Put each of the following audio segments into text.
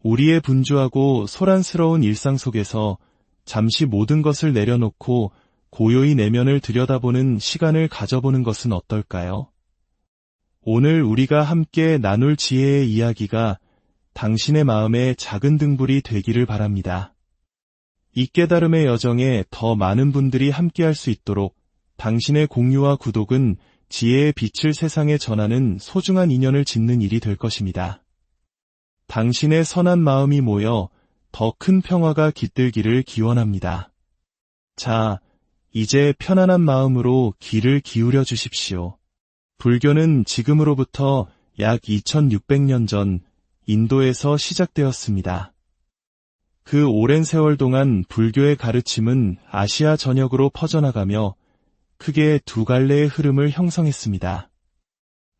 우리의 분주하고 소란스러운 일상 속에서 잠시 모든 것을 내려놓고 고요히 내면을 들여다보는 시간을 가져보는 것은 어떨까요? 오늘 우리가 함께 나눌 지혜의 이야기가 당신의 마음에 작은 등불이 되기를 바랍니다. 이 깨달음의 여정에 더 많은 분들이 함께할 수 있도록 당신의 공유와 구독은 지혜의 빛을 세상에 전하는 소중한 인연을 짓는 일이 될 것입니다. 당신의 선한 마음이 모여 더 큰 평화가 깃들기를 기원합니다. 자, 이제 편안한 마음으로 귀를 기울여 주십시오. 불교는 지금으로부터 약 2600년 전 인도에서 시작되었습니다. 그 오랜 세월 동안 불교의 가르침은 아시아 전역으로 퍼져나가며 크게 두 갈래의 흐름을 형성했습니다.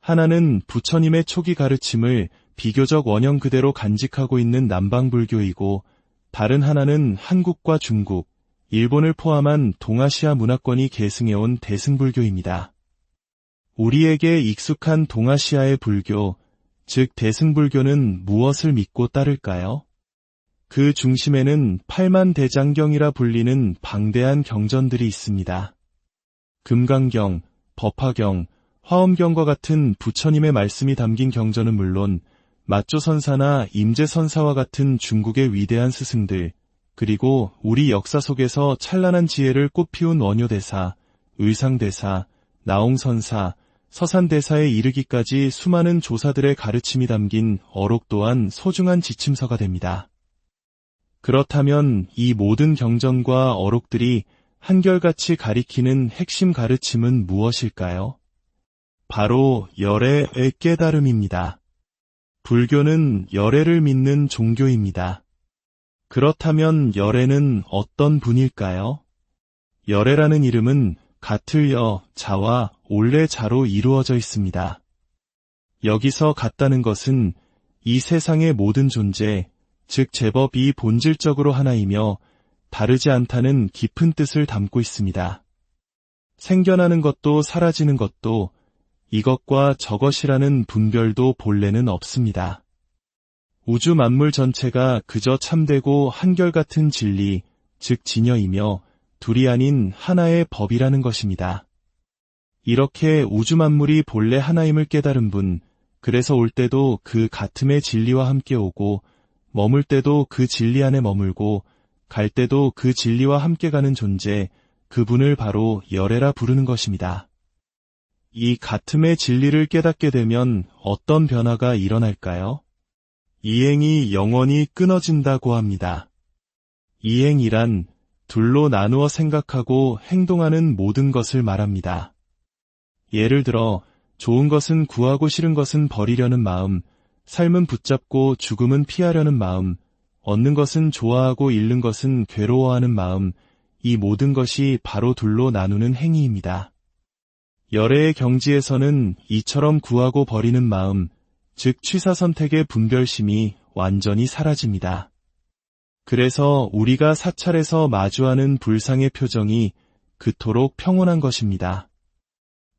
하나는 부처님의 초기 가르침을 비교적 원형 그대로 간직하고 있는 남방불교이고, 다른 하나는 한국과 중국, 일본을 포함한 동아시아 문화권이 계승해온 대승불교입니다. 우리에게 익숙한 동아시아의 불교, 즉 대승불교는 무엇을 믿고 따를까요? 그 중심에는 팔만대장경이라 불리는 방대한 경전들이 있습니다. 금강경, 법화경, 화엄경과 같은 부처님의 말씀이 담긴 경전은 물론 마조선사나 임재선사와 같은 중국의 위대한 스승들, 그리고 우리 역사 속에서 찬란한 지혜를 꽃피운 원효대사, 의상대사, 나홍선사, 서산대사에 이르기까지 수많은 조사들의 가르침이 담긴 어록 또한 소중한 지침서가 됩니다. 그렇다면 이 모든 경전과 어록들이 한결같이 가리키는 핵심 가르침은 무엇일까요? 바로 열애의 깨달음입니다. 불교는 열애를 믿는 종교입니다. 그렇다면 열애는 어떤 분일까요? 열애라는 이름은 같을 여, 자와 올래 자로 이루어져 있습니다. 여기서 같다는 것은 이 세상의 모든 존재, 즉 제법 이 본질적으로 하나이며 다르지 않다는 깊은 뜻을 담고 있습니다. 생겨나는 것도 사라지는 것도 이것과 저것이라는 분별도 본래는 없습니다. 우주 만물 전체가 그저 참되고 한결같은 진리, 즉 진여이며 둘이 아닌 하나의 법이라는 것입니다. 이렇게 우주 만물이 본래 하나임을 깨달은 분, 그래서 올 때도 그 같음의 진리와 함께 오고, 머물 때도 그 진리 안에 머물고, 갈 때도 그 진리와 함께 가는 존재, 그분을 바로 열애라 부르는 것입니다. 이 같음의 진리를 깨닫게 되면 어떤 변화가 일어날까요? 이행이 영원히 끊어진다고 합니다. 이행이란 둘로 나누어 생각하고 행동하는 모든 것을 말합니다. 예를 들어 좋은 것은 구하고 싫은 것은 버리려는 마음, 삶은 붙잡고 죽음은 피하려는 마음, 얻는 것은 좋아하고 잃는 것은 괴로워하는 마음, 이 모든 것이 바로 둘로 나누는 행위입니다. 열애의 경지에서는 이처럼 구하고 버리는 마음, 즉 취사선택의 분별심이 완전히 사라집니다. 그래서 우리가 사찰에서 마주하는 불상의 표정이 그토록 평온한 것입니다.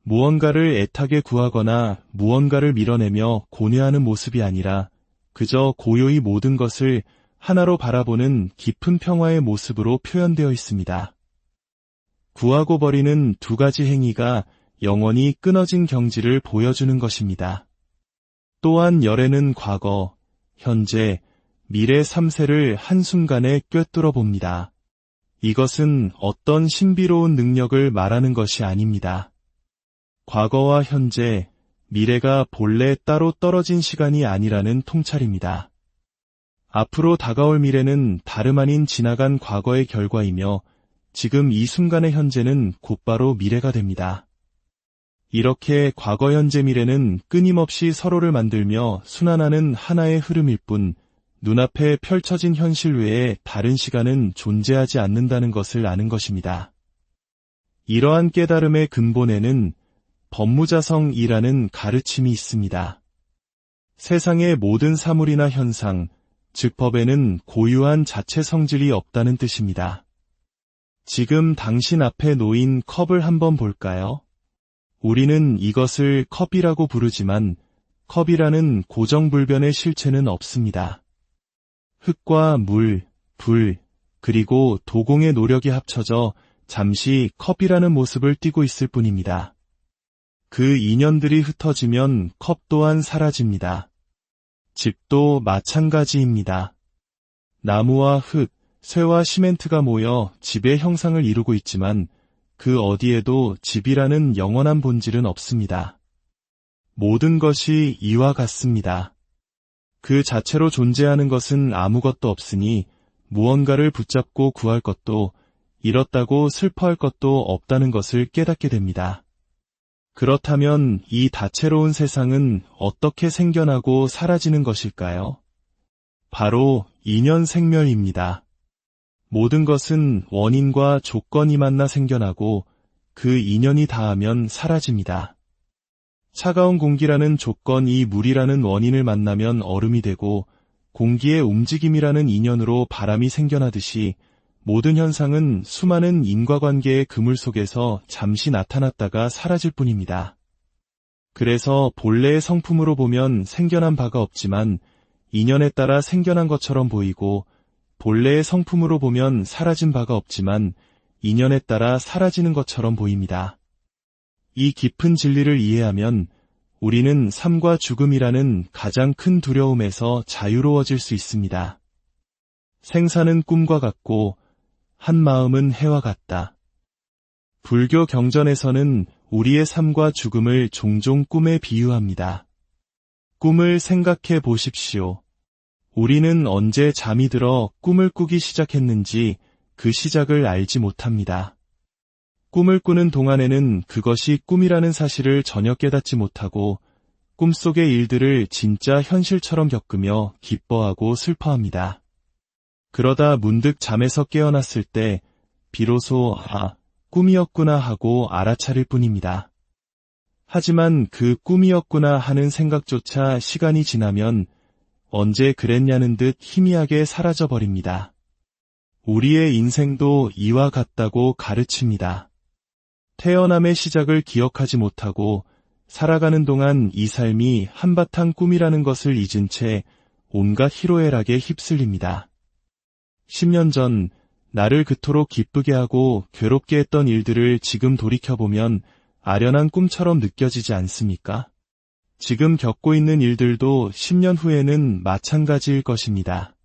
무언가를 애타게 구하거나 무언가를 밀어내며 고뇌하는 모습이 아니라 그저 고요히 모든 것을 하나로 바라보는 깊은 평화의 모습으로 표현되어 있습니다. 구하고 버리는 두 가지 행위가 영원히 끊어진 경지를 보여주는 것입니다. 또한 열애는 과거, 현재, 미래 3세를 한순간에 꿰뚫어 봅니다. 이것은 어떤 신비로운 능력을 말하는 것이 아닙니다. 과거와 현재, 미래가 본래 따로 떨어진 시간이 아니라는 통찰입니다. 앞으로 다가올 미래는 다름 아닌 지나간 과거의 결과이며 지금 이 순간의 현재는 곧바로 미래가 됩니다. 이렇게 과거, 현재, 미래는 끊임없이 서로를 만들며 순환하는 하나의 흐름일 뿐 눈앞에 펼쳐진 현실 외에 다른 시간은 존재하지 않는다는 것을 아는 것입니다. 이러한 깨달음의 근본에는 법무자성이라는 가르침이 있습니다. 세상의 모든 사물이나 현상, 즉 법에는 고유한 자체 성질이 없다는 뜻입니다. 지금 당신 앞에 놓인 컵을 한번 볼까요? 우리는 이것을 컵이라고 부르지만 컵이라는 고정불변의 실체는 없습니다. 흙과 물, 불, 그리고 도공의 노력이 합쳐져 잠시 컵이라는 모습을 띠고 있을 뿐입니다. 그 인연들이 흩어지면 컵 또한 사라집니다. 집도 마찬가지입니다. 나무와 흙, 쇠와 시멘트가 모여 집의 형상을 이루고 있지만 그 어디에도 집이라는 영원한 본질은 없습니다. 모든 것이 이와 같습니다. 그 자체로 존재하는 것은 아무것도 없으니 무언가를 붙잡고 구할 것도 잃었다고 슬퍼할 것도 없다는 것을 깨닫게 됩니다. 그렇다면 이 다채로운 세상은 어떻게 생겨나고 사라지는 것일까요? 바로 인연생멸입니다. 모든 것은 원인과 조건이 만나 생겨나고 그 인연이 닿으면 사라집니다. 차가운 공기라는 조건이 물이라는 원인을 만나면 얼음이 되고 공기의 움직임이라는 인연으로 바람이 생겨나듯이 모든 현상은 수많은 인과관계의 그물 속에서 잠시 나타났다가 사라질 뿐입니다. 그래서 본래의 성품으로 보면 생겨난 바가 없지만 인연에 따라 생겨난 것처럼 보이고 본래의 성품으로 보면 사라진 바가 없지만 인연에 따라 사라지는 것처럼 보입니다. 이 깊은 진리를 이해하면 우리는 삶과 죽음이라는 가장 큰 두려움에서 자유로워질 수 있습니다. 생사는 꿈과 같고 한 마음은 해와 같다. 불교 경전에서는 우리의 삶과 죽음을 종종 꿈에 비유합니다. 꿈을 생각해 보십시오. 우리는 언제 잠이 들어 꿈을 꾸기 시작했는지 그 시작을 알지 못합니다. 꿈을 꾸는 동안에는 그것이 꿈이라는 사실을 전혀 깨닫지 못하고 꿈속의 일들을 진짜 현실처럼 겪으며 기뻐하고 슬퍼합니다. 그러다 문득 잠에서 깨어났을 때 비로소 꿈이었구나 하고 알아차릴 뿐입니다. 하지만 그 꿈이었구나 하는 생각조차 시간이 지나면 언제 그랬냐는 듯 희미하게 사라져버립니다. 우리의 인생도 이와 같다고 가르칩니다. 태어남의 시작을 기억하지 못하고 살아가는 동안 이 삶이 한바탕 꿈이라는 것을 잊은 채 온갖 희로애락에 휩쓸립니다. 10년 전 나를 그토록 기쁘게 하고 괴롭게 했던 일들을 지금 돌이켜보면 아련한 꿈처럼 느껴지지 않습니까? 지금 겪고 있는 일들도 10년 후에는 마찬가지일 것입니다.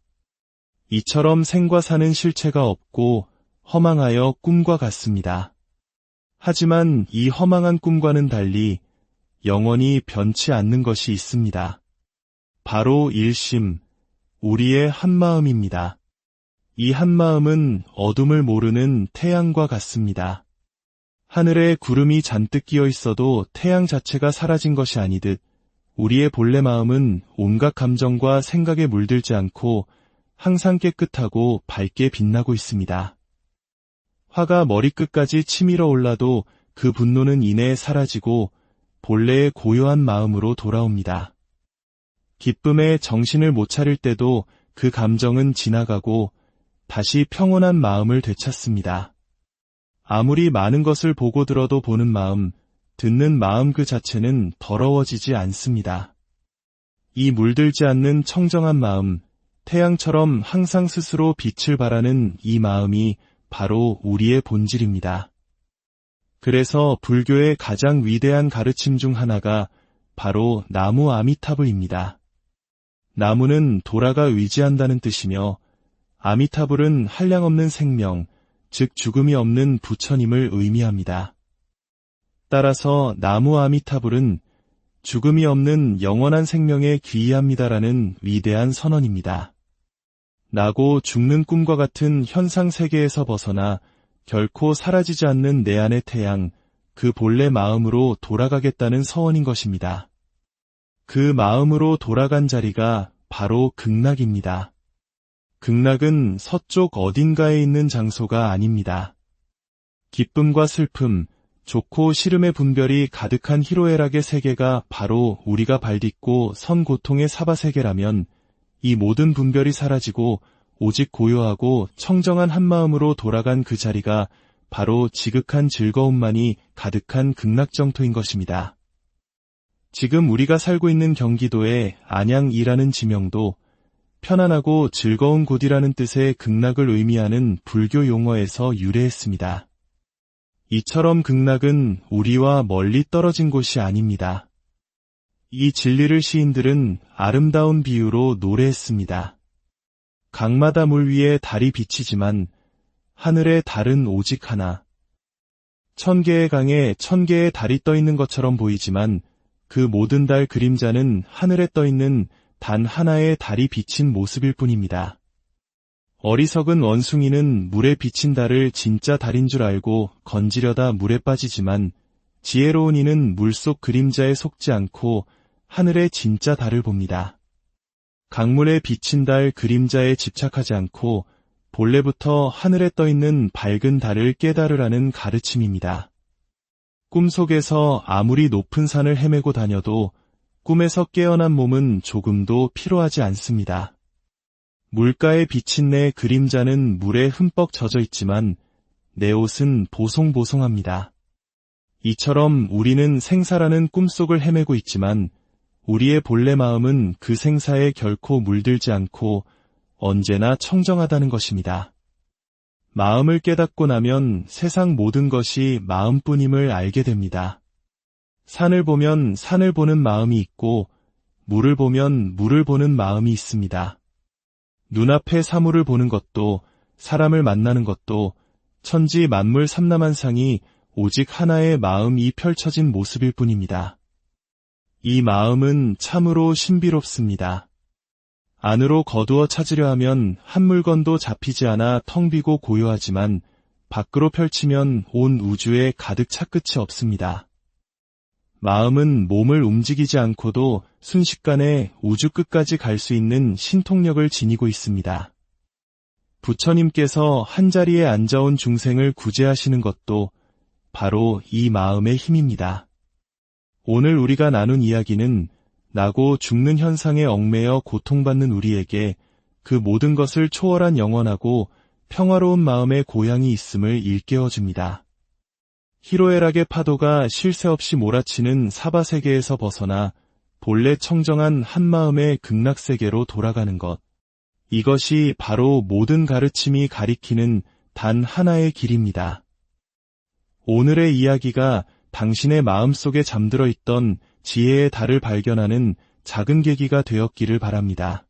이처럼 생과 사는 실체가 없고 허망하여 꿈과 같습니다. 하지만 이 허망한 꿈과는 달리 영원히 변치 않는 것이 있습니다. 바로 일심, 우리의 한마음입니다. 이 한마음은 어둠을 모르는 태양과 같습니다. 하늘에 구름이 잔뜩 끼어 있어도 태양 자체가 사라진 것이 아니듯 우리의 본래 마음은 온갖 감정과 생각에 물들지 않고 항상 깨끗하고 밝게 빛나고 있습니다. 화가 머리끝까지 치밀어 올라도 그 분노는 이내에 사라지고 본래의 고요한 마음으로 돌아옵니다. 기쁨에 정신을 못 차릴 때도 그 감정은 지나가고 다시 평온한 마음을 되찾습니다. 아무리 많은 것을 보고 들어도 보는 마음, 듣는 마음 그 자체는 더러워지지 않습니다. 이 물들지 않는 청정한 마음, 태양처럼 항상 스스로 빛을 발하는 이 마음이 바로 우리의 본질입니다. 그래서 불교의 가장 위대한 가르침 중 하나가 바로 나무 아미타불입니다. 나무는 도라가 의지한다는 뜻이며 아미타불은 한량없는 생명, 즉 죽음이 없는 부처님을 의미합니다. 따라서 나무 아미타불은 죽음이 없는 영원한 생명에 귀의합니다라는 위대한 선언입니다. 나고 죽는 꿈과 같은 현상 세계에서 벗어나 결코 사라지지 않는 내 안의 태양, 그 본래 마음으로 돌아가겠다는 서원인 것입니다. 그 마음으로 돌아간 자리가 바로 극락입니다. 극락은 서쪽 어딘가에 있는 장소가 아닙니다. 기쁨과 슬픔, 좋고 싫음의 분별이 가득한 희로애락의 세계가 바로 우리가 발딛고 선 고통의 사바세계라면 이 모든 분별이 사라지고 오직 고요하고 청정한 한마음으로 돌아간 그 자리가 바로 지극한 즐거움만이 가득한 극락정토인 것입니다. 지금 우리가 살고 있는 경기도의 안양이라는 지명도 편안하고 즐거운 곳이라는 뜻의 극락을 의미하는 불교 용어에서 유래했습니다. 이처럼 극락은 우리와 멀리 떨어진 곳이 아닙니다. 이 진리를 시인들은 아름다운 비유로 노래했습니다. 강마다 물 위에 달이 비치지만 하늘에 달은 오직 하나. 1000개의 강에 1000개의 달이 떠있는 것처럼 보이지만 그 모든 달 그림자는 하늘에 떠있는 단 하나의 달이 비친 모습일 뿐입니다. 어리석은 원숭이는 물에 비친 달을 진짜 달인 줄 알고 건지려다 물에 빠지지만 지혜로운 이는 물속 그림자에 속지 않고 하늘의 진짜 달을 봅니다. 강물에 비친 달 그림자에 집착하지 않고 본래부터 하늘에 떠있는 밝은 달을 깨달으라는 가르침입니다. 꿈속에서 아무리 높은 산을 헤매고 다녀도 꿈에서 깨어난 몸은 조금도 피로하지 않습니다. 물가에 비친 내 그림자는 물에 흠뻑 젖어 있지만 내 옷은 보송보송합니다. 이처럼 우리는 생사라는 꿈속을 헤매고 있지만 우리의 본래 마음은 그 생사에 결코 물들지 않고 언제나 청정하다는 것입니다. 마음을 깨닫고 나면 세상 모든 것이 마음뿐임을 알게 됩니다. 산을 보면 산을 보는 마음이 있고 물을 보면 물을 보는 마음이 있습니다. 눈앞에 사물을 보는 것도 사람을 만나는 것도 천지 만물 삼라만상이 오직 하나의 마음이 펼쳐진 모습일 뿐입니다. 이 마음은 참으로 신비롭습니다. 안으로 거두어 찾으려 하면 한 물건도 잡히지 않아 텅 비고 고요하지만 밖으로 펼치면 온 우주에 가득 차 끝이 없습니다. 마음은 몸을 움직이지 않고도 순식간에 우주 끝까지 갈 수 있는 신통력을 지니고 있습니다. 부처님께서 한자리에 앉아온 중생을 구제하시는 것도 바로 이 마음의 힘입니다. 오늘 우리가 나눈 이야기는 나고 죽는 현상에 얽매여 고통받는 우리에게 그 모든 것을 초월한 영원하고 평화로운 마음의 고향이 있음을 일깨워줍니다. 희로애락의 파도가 쉴 새 없이 몰아치는 사바세계에서 벗어나 본래 청정한 한마음의 극락세계로 돌아가는 것. 이것이 바로 모든 가르침이 가리키는 단 하나의 길입니다. 오늘의 이야기가 당신의 마음속에 잠들어 있던 지혜의 달을 발견하는 작은 계기가 되었기를 바랍니다.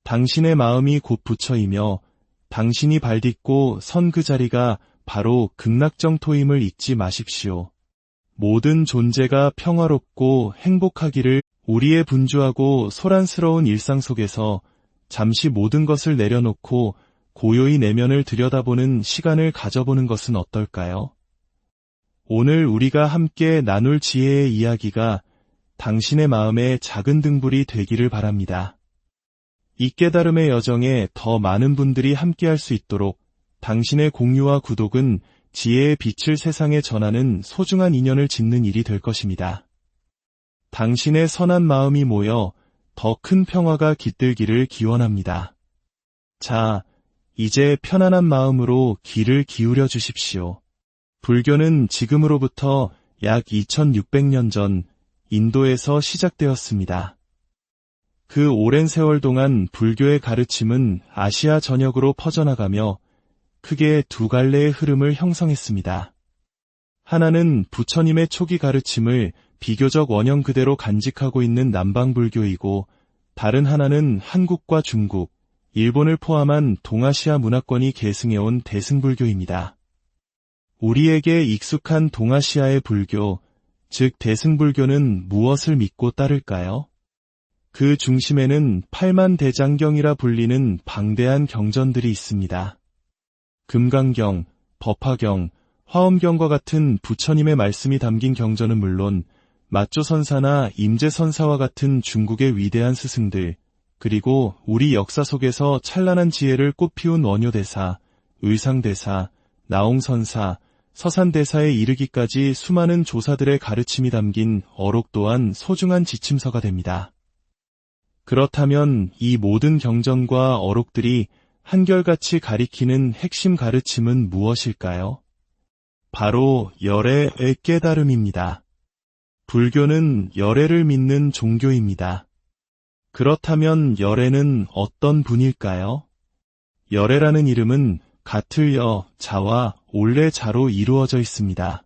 당신의 마음이 곧 부처이며 당신이 발딛고 선 그 자리가 바로 극락정토임을 잊지 마십시오. 모든 존재가 평화롭고 행복하기를. 우리의 분주하고 소란스러운 일상 속에서 잠시 모든 것을 내려놓고 고요히 내면을 들여다보는 시간을 가져보는 것은 어떨까요? 오늘 우리가 함께 나눌 지혜의 이야기가 당신의 마음의 작은 등불이 되기를 바랍니다. 이 깨달음의 여정에 더 많은 분들이 함께할 수 있도록 당신의 공유와 구독은 지혜의 빛을 세상에 전하는 소중한 인연을 짓는 일이 될 것입니다. 당신의 선한 마음이 모여 더 큰 평화가 깃들기를 기원합니다. 자, 이제 편안한 마음으로 귀를 기울여 주십시오. 불교는 지금으로부터 약 2600년 전 인도에서 시작되었습니다. 그 오랜 세월 동안 불교의 가르침은 아시아 전역으로 퍼져나가며 크게 두 갈래의 흐름을 형성했습니다. 하나는 부처님의 초기 가르침을 비교적 원형 그대로 간직하고 있는 남방불교이고 다른 하나는 한국과 중국, 일본을 포함한 동아시아 문화권이 계승해온 대승불교입니다. 우리에게 익숙한 동아시아의 불교, 즉 대승불교는 무엇을 믿고 따를까요? 그 중심에는 팔만대장경이라 불리는 방대한 경전들이 있습니다. 금강경, 법화경, 화엄경과 같은 부처님의 말씀이 담긴 경전은 물론 마조선사나 임재선사와 같은 중국의 위대한 스승들, 그리고 우리 역사 속에서 찬란한 지혜를 꽃피운 원효대사, 의상대사, 나홍선사, 서산대사에 이르기까지 수많은 조사들의 가르침이 담긴 어록 또한 소중한 지침서가 됩니다. 그렇다면 이 모든 경전과 어록들이 한결같이 가리키는 핵심 가르침은 무엇일까요? 바로 열애의 깨달음입니다. 불교는 열애를 믿는 종교입니다. 그렇다면 열애는 어떤 분일까요? 열애라는 이름은 같을 여, 자와 올래 자로 이루어져 있습니다.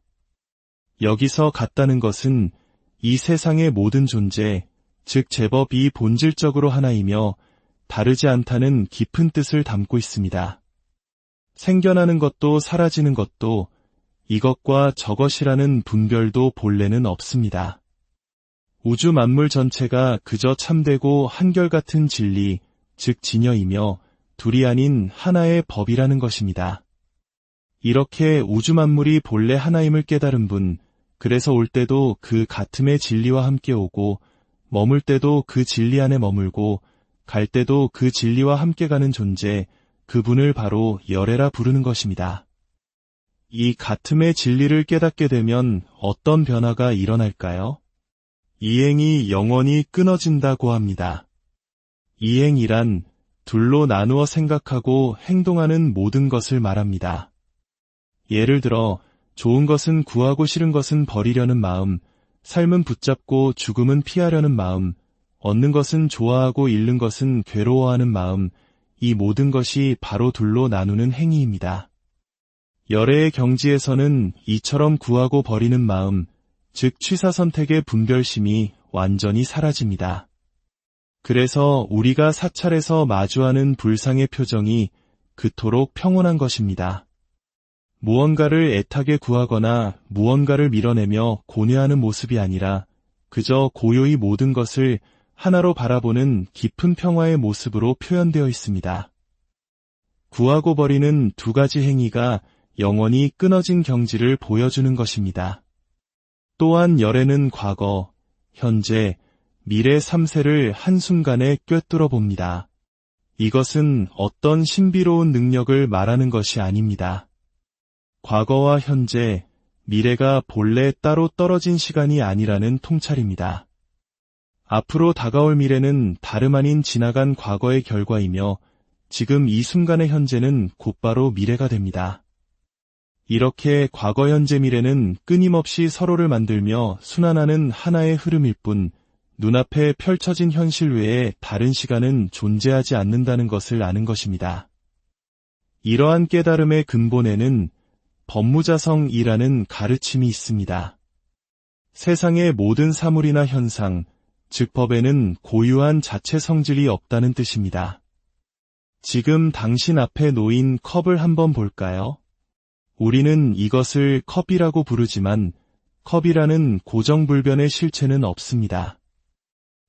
여기서 같다는 것은 이 세상의 모든 존재, 즉 제법 이 본질적으로 하나이며 다르지 않다는 깊은 뜻을 담고 있습니다. 생겨나는 것도 사라지는 것도 이것과 저것이라는 분별도 본래는 없습니다. 우주 만물 전체가 그저 참되고 한결같은 진리, 즉 진여이며 둘이 아닌 하나의 법이라는 것입니다. 이렇게 우주 만물이 본래 하나임을 깨달은 분, 그래서 올 때도 그 같음의 진리와 함께 오고 머물 때도 그 진리 안에 머물고 갈 때도 그 진리와 함께 가는 존재, 그분을 바로 열애라 부르는 것입니다. 이 같음의 진리를 깨닫게 되면 어떤 변화가 일어날까요? 이행이 영원히 끊어진다고 합니다. 이행이란 둘로 나누어 생각하고 행동하는 모든 것을 말합니다. 예를 들어 좋은 것은 구하고 싫은 것은 버리려는 마음, 삶은 붙잡고 죽음은 피하려는 마음, 얻는 것은 좋아하고 잃는 것은 괴로워하는 마음, 이 모든 것이 바로 둘로 나누는 행위입니다. 열애의 경지에서는 이처럼 구하고 버리는 마음, 즉 취사선택의 분별심이 완전히 사라집니다. 그래서 우리가 사찰에서 마주하는 불상의 표정이 그토록 평온한 것입니다. 무언가를 애타게 구하거나 무언가를 밀어내며 고뇌하는 모습이 아니라 그저 고요히 모든 것을 하나로 바라보는 깊은 평화의 모습으로 표현되어 있습니다. 구하고 버리는 두 가지 행위가 영원히 끊어진 경지를 보여주는 것입니다. 또한 열애는 과거, 현재, 미래 3세를 한순간에 꿰뚫어 봅니다. 이것은 어떤 신비로운 능력을 말하는 것이 아닙니다. 과거와 현재, 미래가 본래 따로 떨어진 시간이 아니라는 통찰입니다. 앞으로 다가올 미래는 다름 아닌 지나간 과거의 결과이며 지금 이 순간의 현재는 곧바로 미래가 됩니다. 이렇게 과거, 현재, 미래는 끊임없이 서로를 만들며 순환하는 하나의 흐름일 뿐 눈앞에 펼쳐진 현실 외에 다른 시간은 존재하지 않는다는 것을 아는 것입니다. 이러한 깨달음의 근본에는 법무자성이라는 가르침이 있습니다. 세상의 모든 사물이나 현상, 즉 법에는 고유한 자체 성질이 없다는 뜻입니다. 지금 당신 앞에 놓인 컵을 한번 볼까요? 우리는 이것을 컵이라고 부르지만 컵이라는 고정불변의 실체는 없습니다.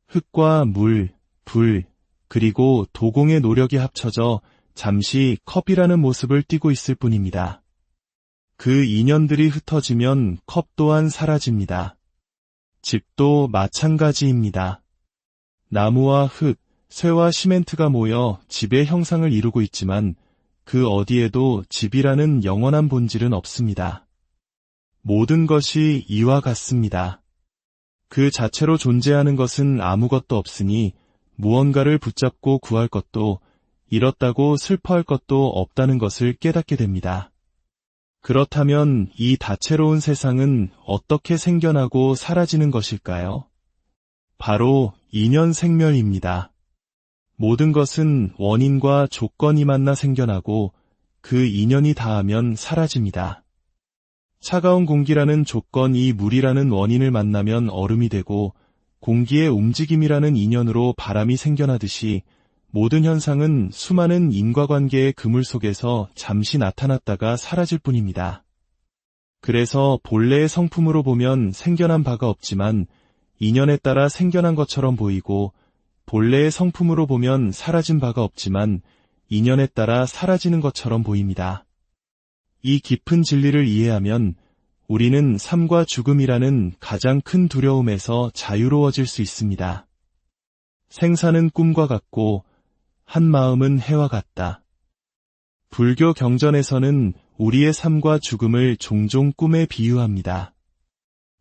흙과 물, 불, 그리고 도공의 노력이 합쳐져 잠시 컵이라는 모습을 띠고 있을 뿐입니다. 그 인연들이 흩어지면 컵 또한 사라집니다. 집도 마찬가지입니다. 나무와 흙, 쇠와 시멘트가 모여 집의 형상을 이루고 있지만 그 어디에도 집이라는 영원한 본질은 없습니다. 모든 것이 이와 같습니다. 그 자체로 존재하는 것은 아무것도 없으니 무언가를 붙잡고 구할 것도 잃었다고 슬퍼할 것도 없다는 것을 깨닫게 됩니다. 그렇다면 이 다채로운 세상은 어떻게 생겨나고 사라지는 것일까요? 바로 인연생멸입니다. 모든 것은 원인과 조건이 만나 생겨나고 그 인연이 닿으면 사라집니다. 차가운 공기라는 조건이 물이라는 원인을 만나면 얼음이 되고 공기의 움직임이라는 인연으로 바람이 생겨나듯이 모든 현상은 수많은 인과관계의 그물 속에서 잠시 나타났다가 사라질 뿐입니다. 그래서 본래의 성품으로 보면 생겨난 바가 없지만 인연에 따라 생겨난 것처럼 보이고 본래의 성품으로 보면 사라진 바가 없지만 인연에 따라 사라지는 것처럼 보입니다. 이 깊은 진리를 이해하면 우리는 삶과 죽음이라는 가장 큰 두려움에서 자유로워질 수 있습니다. 생사는 꿈과 같고 한 마음은 해와 같다. 불교 경전에서는 우리의 삶과 죽음을 종종 꿈에 비유합니다.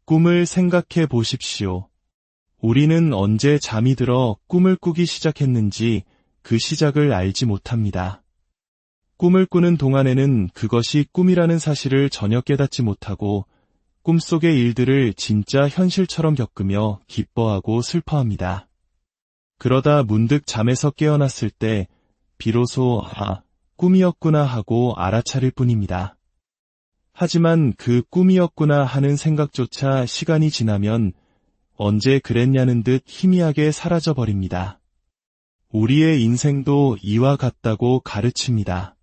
꿈을 생각해 보십시오. 우리는 언제 잠이 들어 꿈을 꾸기 시작했는지 그 시작을 알지 못합니다. 꿈을 꾸는 동안에는 그것이 꿈이라는 사실을 전혀 깨닫지 못하고 꿈속의 일들을 진짜 현실처럼 겪으며 기뻐하고 슬퍼합니다. 그러다 문득 잠에서 깨어났을 때 비로소 꿈이었구나 하고 알아차릴 뿐입니다. 하지만 그 꿈이었구나 하는 생각조차 시간이 지나면 언제 그랬냐는 듯 희미하게 사라져버립니다. 우리의 인생도 이와 같다고 가르칩니다.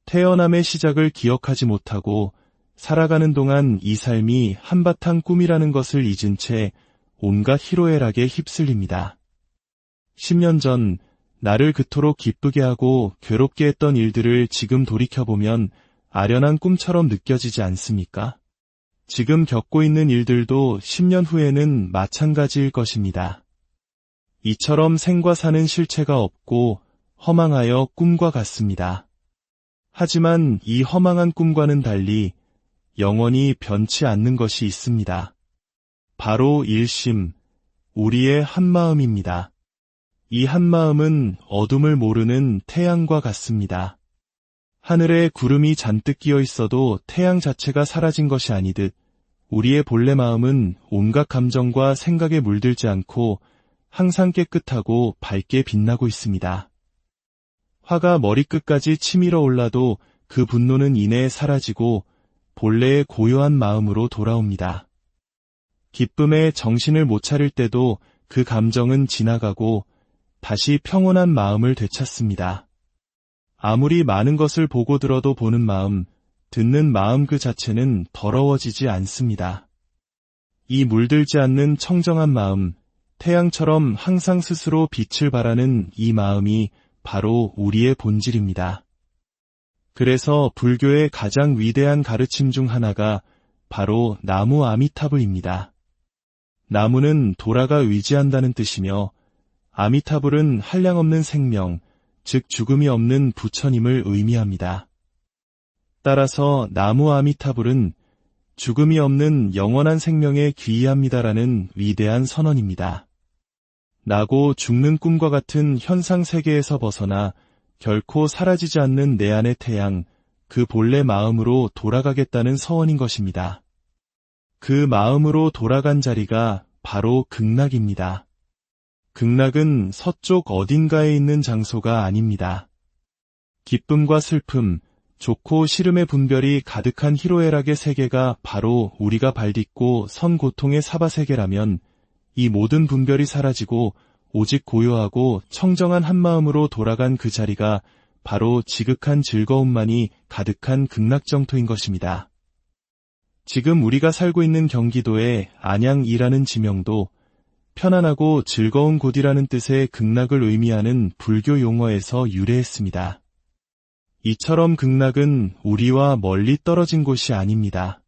태어남의 시작을 기억하지 못하고 살아가는 동안 이 삶이 한바탕 꿈이라는 것을 잊은 채 온갖 희로애락에 휩쓸립니다. 10년 전 나를 그토록 기쁘게 하고 괴롭게 했던 일들을 지금 돌이켜보면 아련한 꿈처럼 느껴지지 않습니까? 지금 겪고 있는 일들도 10년 후에는 마찬가지일 것입니다. 이처럼 생과 사는 실체가 없고 허망하여 꿈과 같습니다. 하지만 이 허망한 꿈과는 달리 영원히 변치 않는 것이 있습니다. 바로 일심, 우리의 한마음입니다. 이 한마음은 어둠을 모르는 태양과 같습니다. 하늘에 구름이 잔뜩 끼어 있어도 태양 자체가 사라진 것이 아니듯 우리의 본래 마음은 온갖 감정과 생각에 물들지 않고 항상 깨끗하고 밝게 빛나고 있습니다. 화가 머리끝까지 치밀어 올라도 그 분노는 이내에 사라지고 본래의 고요한 마음으로 돌아옵니다. 기쁨에 정신을 못 차릴 때도 그 감정은 지나가고 다시 평온한 마음을 되찾습니다. 아무리 많은 것을 보고 들어도 보는 마음, 듣는 마음 그 자체는 더러워지지 않습니다. 이 물들지 않는 청정한 마음, 태양처럼 항상 스스로 빛을 발하는 이 마음이 바로 우리의 본질입니다. 그래서 불교의 가장 위대한 가르침 중 하나가 바로 나무 아미타불입니다. 나무는 도라가 의지한다는 뜻이며 아미타불은 한량없는 생명, 즉 죽음이 없는 부처님을 의미합니다. 따라서 나무 아미타불은 죽음이 없는 영원한 생명에 귀의합니다라는 위대한 선언입니다. 나고 죽는 꿈과 같은 현상 세계에서 벗어나 결코 사라지지 않는 내 안의 태양, 그 본래 마음으로 돌아가겠다는 서원인 것입니다. 그 마음으로 돌아간 자리가 바로 극락입니다. 극락은 서쪽 어딘가에 있는 장소가 아닙니다. 기쁨과 슬픔, 좋고 싫음의 분별이 가득한 희로애락의 세계가 바로 우리가 발딛고 선 고통의 사바세계라면 이 모든 분별이 사라지고 오직 고요하고 청정한 한마음으로 돌아간 그 자리가 바로 지극한 즐거움만이 가득한 극락정토인 것입니다. 지금 우리가 살고 있는 경기도의 안양이라는 지명도 편안하고 즐거운 곳이라는 뜻의 극락을 의미하는 불교 용어에서 유래했습니다. 이처럼 극락은 우리와 멀리 떨어진 곳이 아닙니다.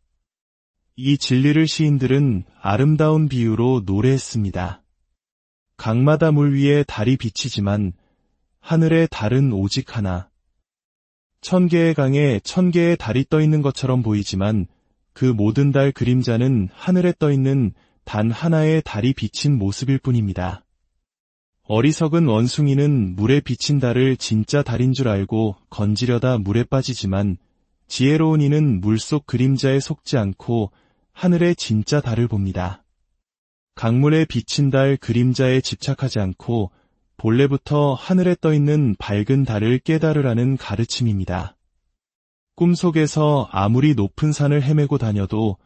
이 진리를 시인들은 아름다운 비유로 노래했습니다. 강마다 물 위에 달이 비치지만 하늘에 달은 오직 하나. 1000개의 강에 1000개의 달이 떠 있는 것처럼 보이지만 그 모든 달 그림자는 하늘에 떠 있는 단 하나의 달이 비친 모습일 뿐입니다. 어리석은 원숭이는 물에 비친 달을 진짜 달인 줄 알고 건지려다 물에 빠지지만 지혜로운 이는 물속 그림자에 속지 않고 하늘의 진짜 달을 봅니다. 강물에 비친 달 그림자에 집착하지 않고 본래부터 하늘에 떠 있는 밝은 달을 깨달으라는 가르침입니다. 꿈속에서 아무리 높은 산을 헤매고 다녀도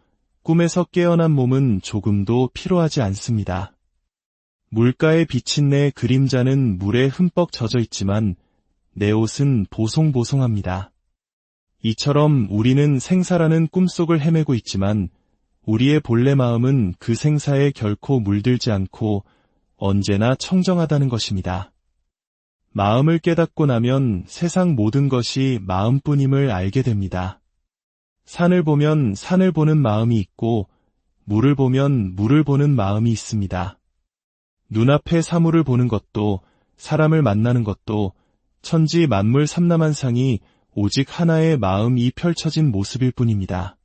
꿈에서 깨어난 몸은 조금도 피로하지 않습니다. 물가에 비친 내 그림자는 물에 흠뻑 젖어 있지만 내 옷은 보송보송합니다. 이처럼 우리는 생사라는 꿈속을 헤매고 있지만 우리의 본래 마음은 그 생사에 결코 물들지 않고 언제나 청정하다는 것입니다. 마음을 깨닫고 나면 세상 모든 것이 마음뿐임을 알게 됩니다. 산을 보면 산을 보는 마음이 있고 물을 보면 물을 보는 마음이 있습니다. 눈앞에 사물을 보는 것도 사람을 만나는 것도 천지 만물 삼라만상이 오직 하나의 마음이 펼쳐진 모습일 뿐입니다.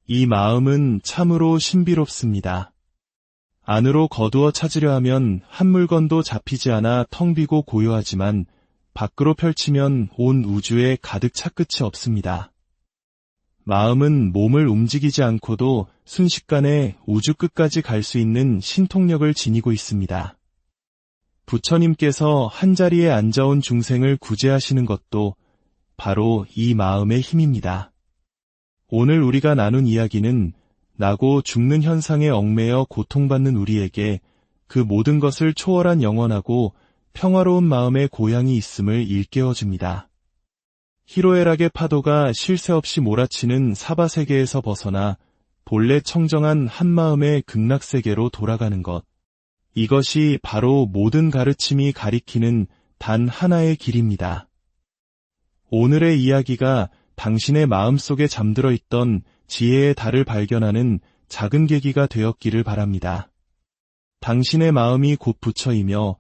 이 마음은 참으로 신비롭습니다. 안으로 거두어 찾으려 하면 한 물건도 잡히지 않아 텅 비고 고요하지만 밖으로 펼치면 온 우주에 가득 차 끝이 없습니다. 마음은 몸을 움직이지 않고도 순식간에 우주 끝까지 갈 수 있는 신통력을 지니고 있습니다. 부처님께서 한자리에 앉아온 중생을 구제하시는 것도 바로 이 마음의 힘입니다. 오늘 우리가 나눈 이야기는 나고 죽는 현상에 얽매여 고통받는 우리에게 그 모든 것을 초월한 영원하고 평화로운 마음의 고향이 있음을 일깨워줍니다. 희로애락의 파도가 쉴 새 없이 몰아치는 사바세계에서 벗어나 본래 청정한 한마음의 극락세계로 돌아가는 것. 이것이 바로 모든 가르침이 가리키는 단 하나의 길입니다. 오늘의 이야기가 당신의 마음속에 잠들어 있던 지혜의 달을 발견하는 작은 계기가 되었기를 바랍니다. 당신의 마음이 곧 부처이며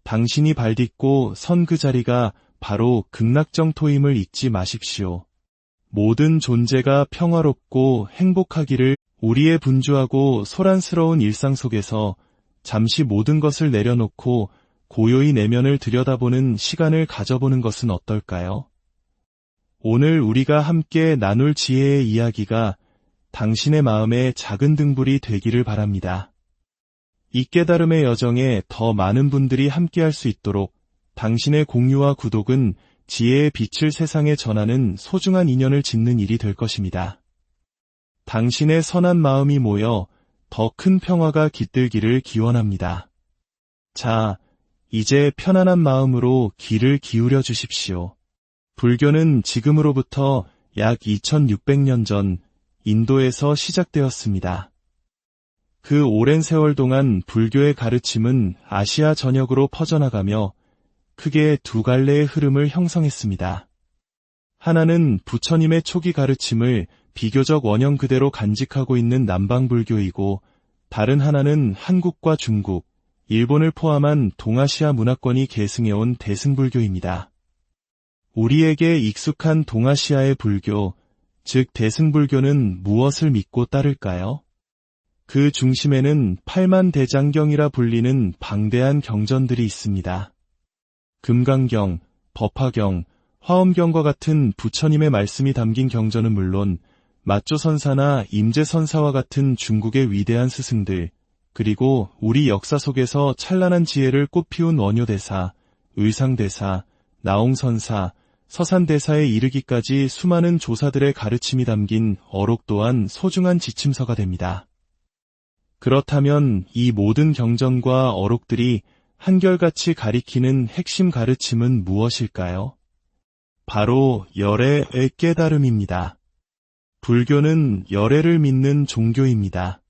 당신이 발딛고 선 그 자리가 바로 극락정토임을 잊지 마십시오. 모든 존재가 평화롭고 행복하기를. 우리의 분주하고 소란스러운 일상 속에서 잠시 모든 것을 내려놓고 고요히 내면을 들여다보는 시간을 가져보는 것은 어떨까요? 오늘 우리가 함께 나눌 지혜의 이야기가 당신의 마음의 작은 등불이 되기를 바랍니다. 이 깨달음의 여정에 더 많은 분들이 함께할 수 있도록 당신의 공유와 구독은 지혜의 빛을 세상에 전하는 소중한 인연을 짓는 일이 될 것입니다. 당신의 선한 마음이 모여 더 큰 평화가 깃들기를 기원합니다. 자, 이제 편안한 마음으로 귀를 기울여 주십시오. 불교는 지금으로부터 약 2600년 전 인도에서 시작되었습니다. 그 오랜 세월 동안 불교의 가르침은 아시아 전역으로 퍼져나가며 크게 두 갈래의 흐름을 형성했습니다. 하나는 부처님의 초기 가르침을 비교적 원형 그대로 간직하고 있는 남방불교이고, 다른 하나는 한국과 중국, 일본을 포함한 동아시아 문화권이 계승해온 대승불교입니다. 우리에게 익숙한 동아시아의 불교, 즉 대승불교는 무엇을 믿고 따를까요? 그 중심에는 팔만대장경이라 불리는 방대한 경전들이 있습니다. 금강경, 법화경, 화엄경과 같은 부처님의 말씀이 담긴 경전은 물론 마조선사나 임재선사와 같은 중국의 위대한 스승들, 그리고 우리 역사 속에서 찬란한 지혜를 꽃피운 원효대사, 의상대사, 나홍선사, 서산대사에 이르기까지 수많은 조사들의 가르침이 담긴 어록 또한 소중한 지침서가 됩니다. 그렇다면 이 모든 경전과 어록들이 한결같이 가리키는 핵심 가르침은 무엇일까요? 바로 열애의 깨달음입니다. 불교는 열애를 믿는 종교입니다.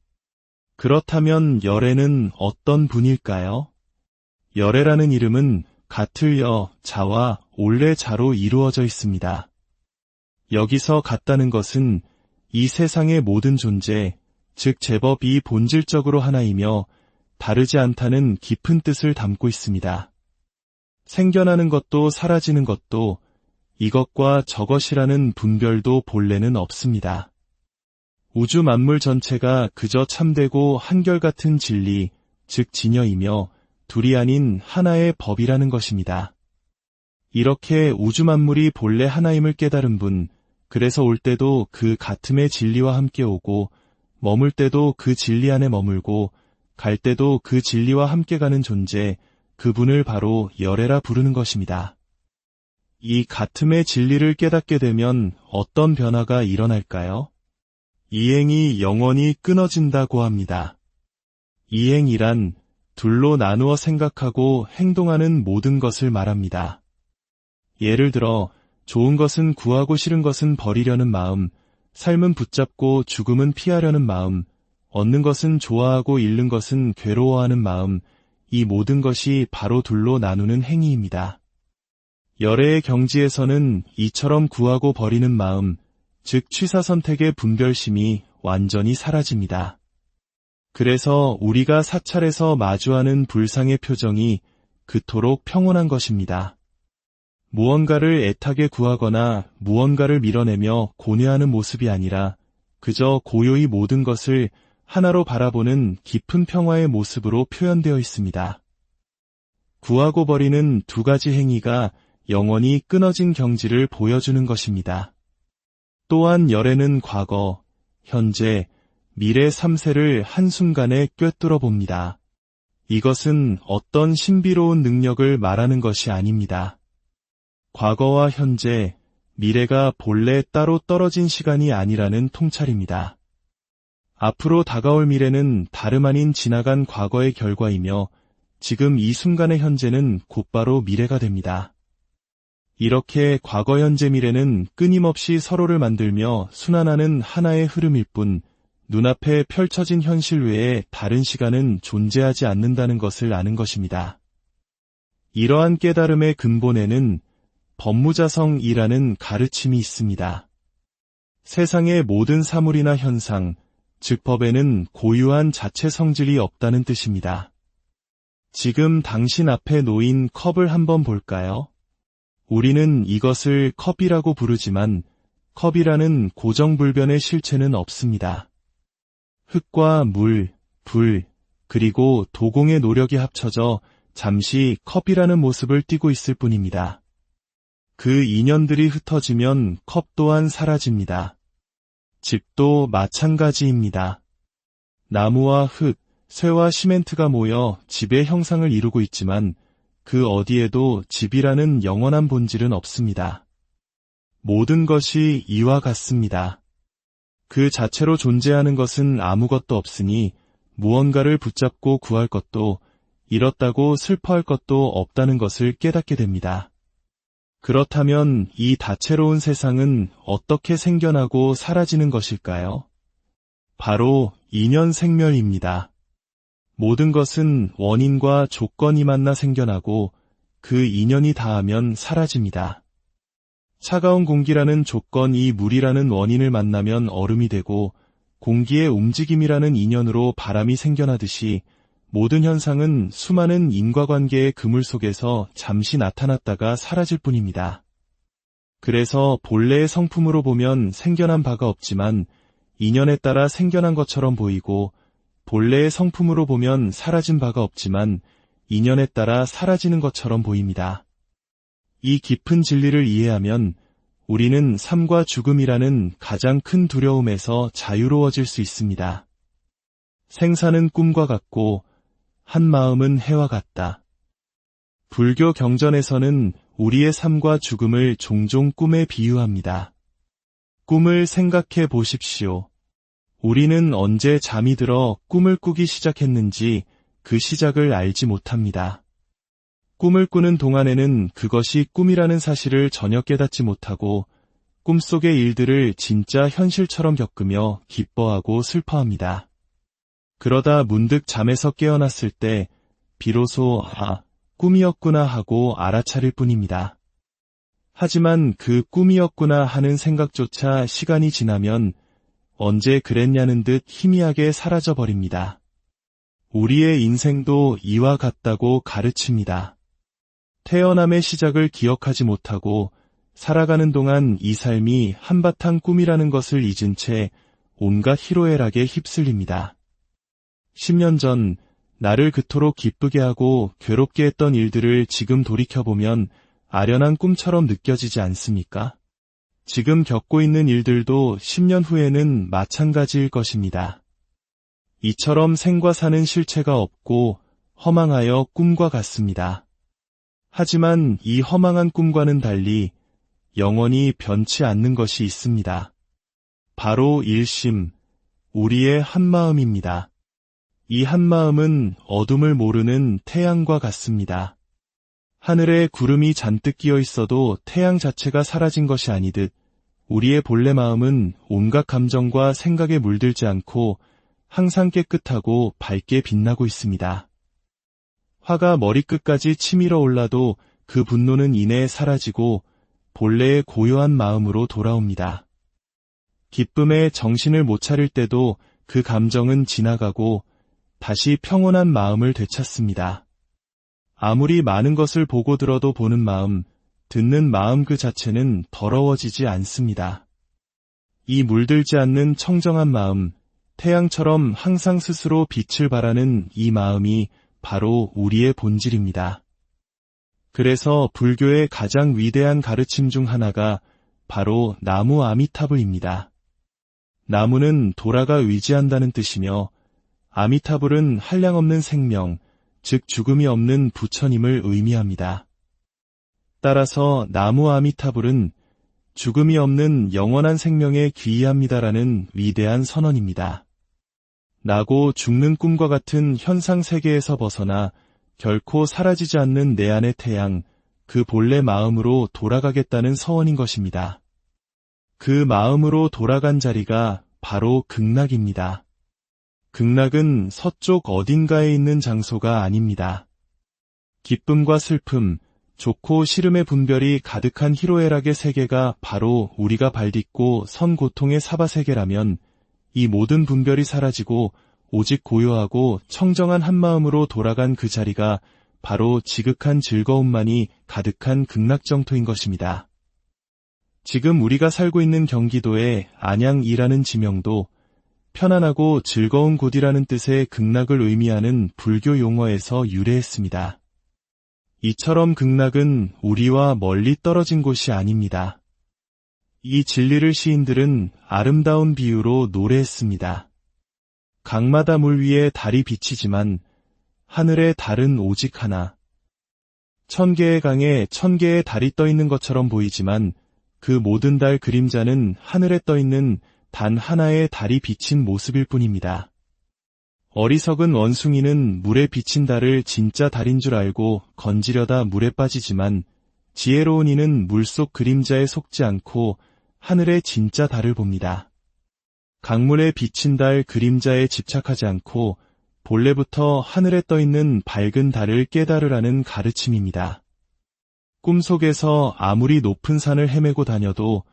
그렇다면 열애는 어떤 분일까요? 열애라는 이름은 같을 여, 자와 올래 자로 이루어져 있습니다. 여기서 같다는 것은 이 세상의 모든 존재, 즉 제법 이 본질적으로 하나이며 다르지 않다는 깊은 뜻을 담고 있습니다. 생겨나는 것도 사라지는 것도 이것과 저것이라는 분별도 본래는 없습니다. 우주 만물 전체가 그저 참되고 한결같은 진리, 즉 진여이며 둘이 아닌 하나의 법이라는 것입니다. 이렇게 우주 만물이 본래 하나임을 깨달은 분, 그래서 올 때도 그 같음의 진리와 함께 오고, 머물 때도 그 진리 안에 머물고, 갈 때도 그 진리와 함께 가는 존재, 그분을 바로 열애라 부르는 것입니다. 이 같음의 진리를 깨닫게 되면 어떤 변화가 일어날까요? 이행이 영원히 끊어진다고 합니다. 이행이란 둘로 나누어 생각하고 행동하는 모든 것을 말합니다. 예를 들어 좋은 것은 구하고 싫은 것은 버리려는 마음, 삶은 붙잡고 죽음은 피하려는 마음, 얻는 것은 좋아하고 잃는 것은 괴로워하는 마음, 이 모든 것이 바로 둘로 나누는 행위입니다. 열애의 경지에서는 이처럼 구하고 버리는 마음, 즉 취사선택의 분별심이 완전히 사라집니다. 그래서 우리가 사찰에서 마주하는 불상의 표정이 그토록 평온한 것입니다. 무언가를 애타게 구하거나 무언가를 밀어내며 고뇌하는 모습이 아니라 그저 고요히 모든 것을 하나로 바라보는 깊은 평화의 모습으로 표현되어 있습니다. 구하고 버리는 두 가지 행위가 영원히 끊어진 경지를 보여주는 것입니다. 또한 열애는 과거, 현재, 미래 3세를 한순간에 꿰뚫어 봅니다. 이것은 어떤 신비로운 능력을 말하는 것이 아닙니다. 과거와 현재, 미래가 본래 따로 떨어진 시간이 아니라는 통찰입니다. 앞으로 다가올 미래는 다름 아닌 지나간 과거의 결과이며 지금 이 순간의 현재는 곧바로 미래가 됩니다. 이렇게 과거, 현재, 미래는 끊임없이 서로를 만들며 순환하는 하나의 흐름일 뿐 눈앞에 펼쳐진 현실 외에 다른 시간은 존재하지 않는다는 것을 아는 것입니다. 이러한 깨달음의 근본에는 법무자성이라는 가르침이 있습니다. 세상의 모든 사물이나 현상, 즉 법에는 고유한 자체 성질이 없다는 뜻입니다. 지금 당신 앞에 놓인 컵을 한번 볼까요? 우리는 이것을 컵이라고 부르지만 컵이라는 고정불변의 실체는 없습니다. 흙과 물, 불, 그리고 도공의 노력이 합쳐져 잠시 컵이라는 모습을 띠고 있을 뿐입니다. 그 인연들이 흩어지면 컵 또한 사라집니다. 집도 마찬가지입니다. 나무와 흙, 쇠와 시멘트가 모여 집의 형상을 이루고 있지만 그 어디에도 집이라는 영원한 본질은 없습니다. 모든 것이 이와 같습니다. 그 자체로 존재하는 것은 아무것도 없으니 무언가를 붙잡고 구할 것도 잃었다고 슬퍼할 것도 없다는 것을 깨닫게 됩니다. 그렇다면 이 다채로운 세상은 어떻게 생겨나고 사라지는 것일까요? 바로 인연생멸입니다. 모든 것은 원인과 조건이 만나 생겨나고 그 인연이 닿으면 사라집니다. 차가운 공기라는 조건이 물이라는 원인을 만나면 얼음이 되고 공기의 움직임이라는 인연으로 바람이 생겨나듯이 모든 현상은 수많은 인과관계의 그물 속에서 잠시 나타났다가 사라질 뿐입니다. 그래서 본래의 성품으로 보면 생겨난 바가 없지만 인연에 따라 생겨난 것처럼 보이고 본래의 성품으로 보면 사라진 바가 없지만 인연에 따라 사라지는 것처럼 보입니다. 이 깊은 진리를 이해하면 우리는 삶과 죽음이라는 가장 큰 두려움에서 자유로워질 수 있습니다. 생사는 꿈과 같고 한 마음은 해와 같다. 불교 경전에서는 우리의 삶과 죽음을 종종 꿈에 비유합니다. 꿈을 생각해 보십시오. 우리는 언제 잠이 들어 꿈을 꾸기 시작했는지 그 시작을 알지 못합니다. 꿈을 꾸는 동안에는 그것이 꿈이라는 사실을 전혀 깨닫지 못하고 꿈속의 일들을 진짜 현실처럼 겪으며 기뻐하고 슬퍼합니다. 그러다 문득 잠에서 깨어났을 때 비로소 꿈이었구나 하고 알아차릴 뿐입니다. 하지만 그 꿈이었구나 하는 생각조차 시간이 지나면 언제 그랬냐는 듯 희미하게 사라져버립니다. 우리의 인생도 이와 같다고 가르칩니다. 태어남의 시작을 기억하지 못하고 살아가는 동안 이 삶이 한바탕 꿈이라는 것을 잊은 채 온갖 희로애락에 휩쓸립니다. 10년 전 나를 그토록 기쁘게 하고 괴롭게 했던 일들을 지금 돌이켜보면 아련한 꿈처럼 느껴지지 않습니까? 지금 겪고 있는 일들도 10년 후에는 마찬가지일 것입니다. 이처럼 생과 사는 실체가 없고 허망하여 꿈과 같습니다. 하지만 이 허망한 꿈과는 달리 영원히 변치 않는 것이 있습니다. 바로 일심, 우리의 한마음입니다. 이 한마음은 어둠을 모르는 태양과 같습니다. 하늘에 구름이 잔뜩 끼어 있어도 태양 자체가 사라진 것이 아니듯 우리의 본래 마음은 온갖 감정과 생각에 물들지 않고 항상 깨끗하고 밝게 빛나고 있습니다. 화가 머리끝까지 치밀어 올라도 그 분노는 이내에 사라지고 본래의 고요한 마음으로 돌아옵니다. 기쁨에 정신을 못 차릴 때도 그 감정은 지나가고 다시 평온한 마음을 되찾습니다. 아무리 많은 것을 보고 들어도 보는 마음, 듣는 마음 그 자체는 더러워지지 않습니다. 이 물들지 않는 청정한 마음, 태양처럼 항상 스스로 빛을 발하는 이 마음이 바로 우리의 본질입니다. 그래서 불교의 가장 위대한 가르침 중 하나가 바로 나무 아미타불입니다. 나무는 도라가 의지한다는 뜻이며 아미타불은 한량없는 생명, 즉 죽음이 없는 부처님을 의미합니다. 따라서 나무 아미타불은 죽음이 없는 영원한 생명에 귀의합니다라는 위대한 선언입니다. 나고 죽는 꿈과 같은 현상 세계에서 벗어나 결코 사라지지 않는 내 안의 태양, 그 본래 마음으로 돌아가겠다는 서원인 것입니다. 그 마음으로 돌아간 자리가 바로 극락입니다. 극락은 서쪽 어딘가에 있는 장소가 아닙니다. 기쁨과 슬픔, 좋고 싫음의 분별이 가득한 희로애락의 세계가 바로 우리가 발딛고 선 고통의 사바세계라면 이 모든 분별이 사라지고 오직 고요하고 청정한 한마음으로 돌아간 그 자리가 바로 지극한 즐거움만이 가득한 극락정토인 것입니다. 지금 우리가 살고 있는 경기도의 안양이라는 지명도 편안하고 즐거운 곳이라는 뜻의 극락을 의미하는 불교 용어에서 유래했습니다. 이처럼 극락은 우리와 멀리 떨어진 곳이 아닙니다. 이 진리를 시인들은 아름다운 비유로 노래했습니다. 강마다 물 위에 달이 비치지만 하늘에 달은 오직 하나. 1000개의 강에 1000개의 달이 떠있는 것처럼 보이지만 그 모든 달 그림자는 하늘에 떠있는 단 하나의 달이 비친 모습일 뿐입니다. 어리석은 원숭이는 물에 비친 달을 진짜 달인 줄 알고 건지려다 물에 빠지지만 지혜로운 이는 물속 그림자에 속지 않고 하늘의 진짜 달을 봅니다. 강물에 비친 달 그림자에 집착하지 않고 본래부터 하늘에 떠있는 밝은 달을 깨달으라는 가르침입니다. 꿈속에서 아무리 높은 산을 헤매고 다녀도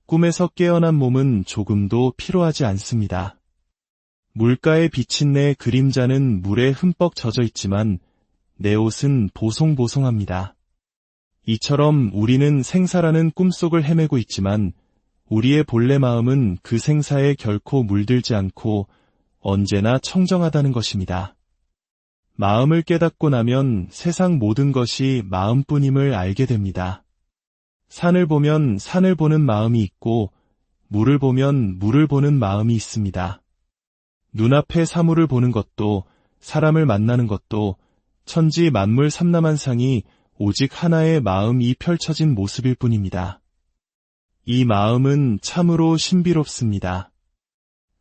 꿈에서 깨어난 몸은 조금도 피로하지 않습니다. 물가에 비친 내 그림자는 물에 흠뻑 젖어 있지만 내 옷은 보송보송합니다. 이처럼 우리는 생사라는 꿈속을 헤매고 있지만 우리의 본래 마음은 그 생사에 결코 물들지 않고 언제나 청정하다는 것입니다. 마음을 깨닫고 나면 세상 모든 것이 마음뿐임을 알게 됩니다. 산을 보면 산을 보는 마음이 있고 물을 보면 물을 보는 마음이 있습니다. 눈앞의 사물을 보는 것도 사람을 만나는 것도 천지 만물 삼라만상이 오직 하나의 마음이 펼쳐진 모습일 뿐입니다. 이 마음은 참으로 신비롭습니다.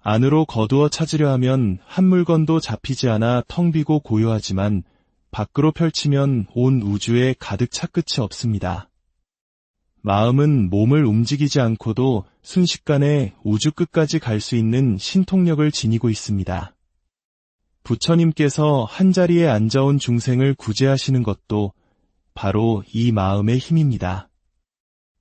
안으로 거두어 찾으려 하면 한 물건도 잡히지 않아 텅 비고 고요하지만 밖으로 펼치면 온 우주에 가득 차 끝이 없습니다. 마음은 몸을 움직이지 않고도 순식간에 우주 끝까지 갈 수 있는 신통력을 지니고 있습니다. 부처님께서 한자리에 앉아온 중생을 구제하시는 것도 바로 이 마음의 힘입니다.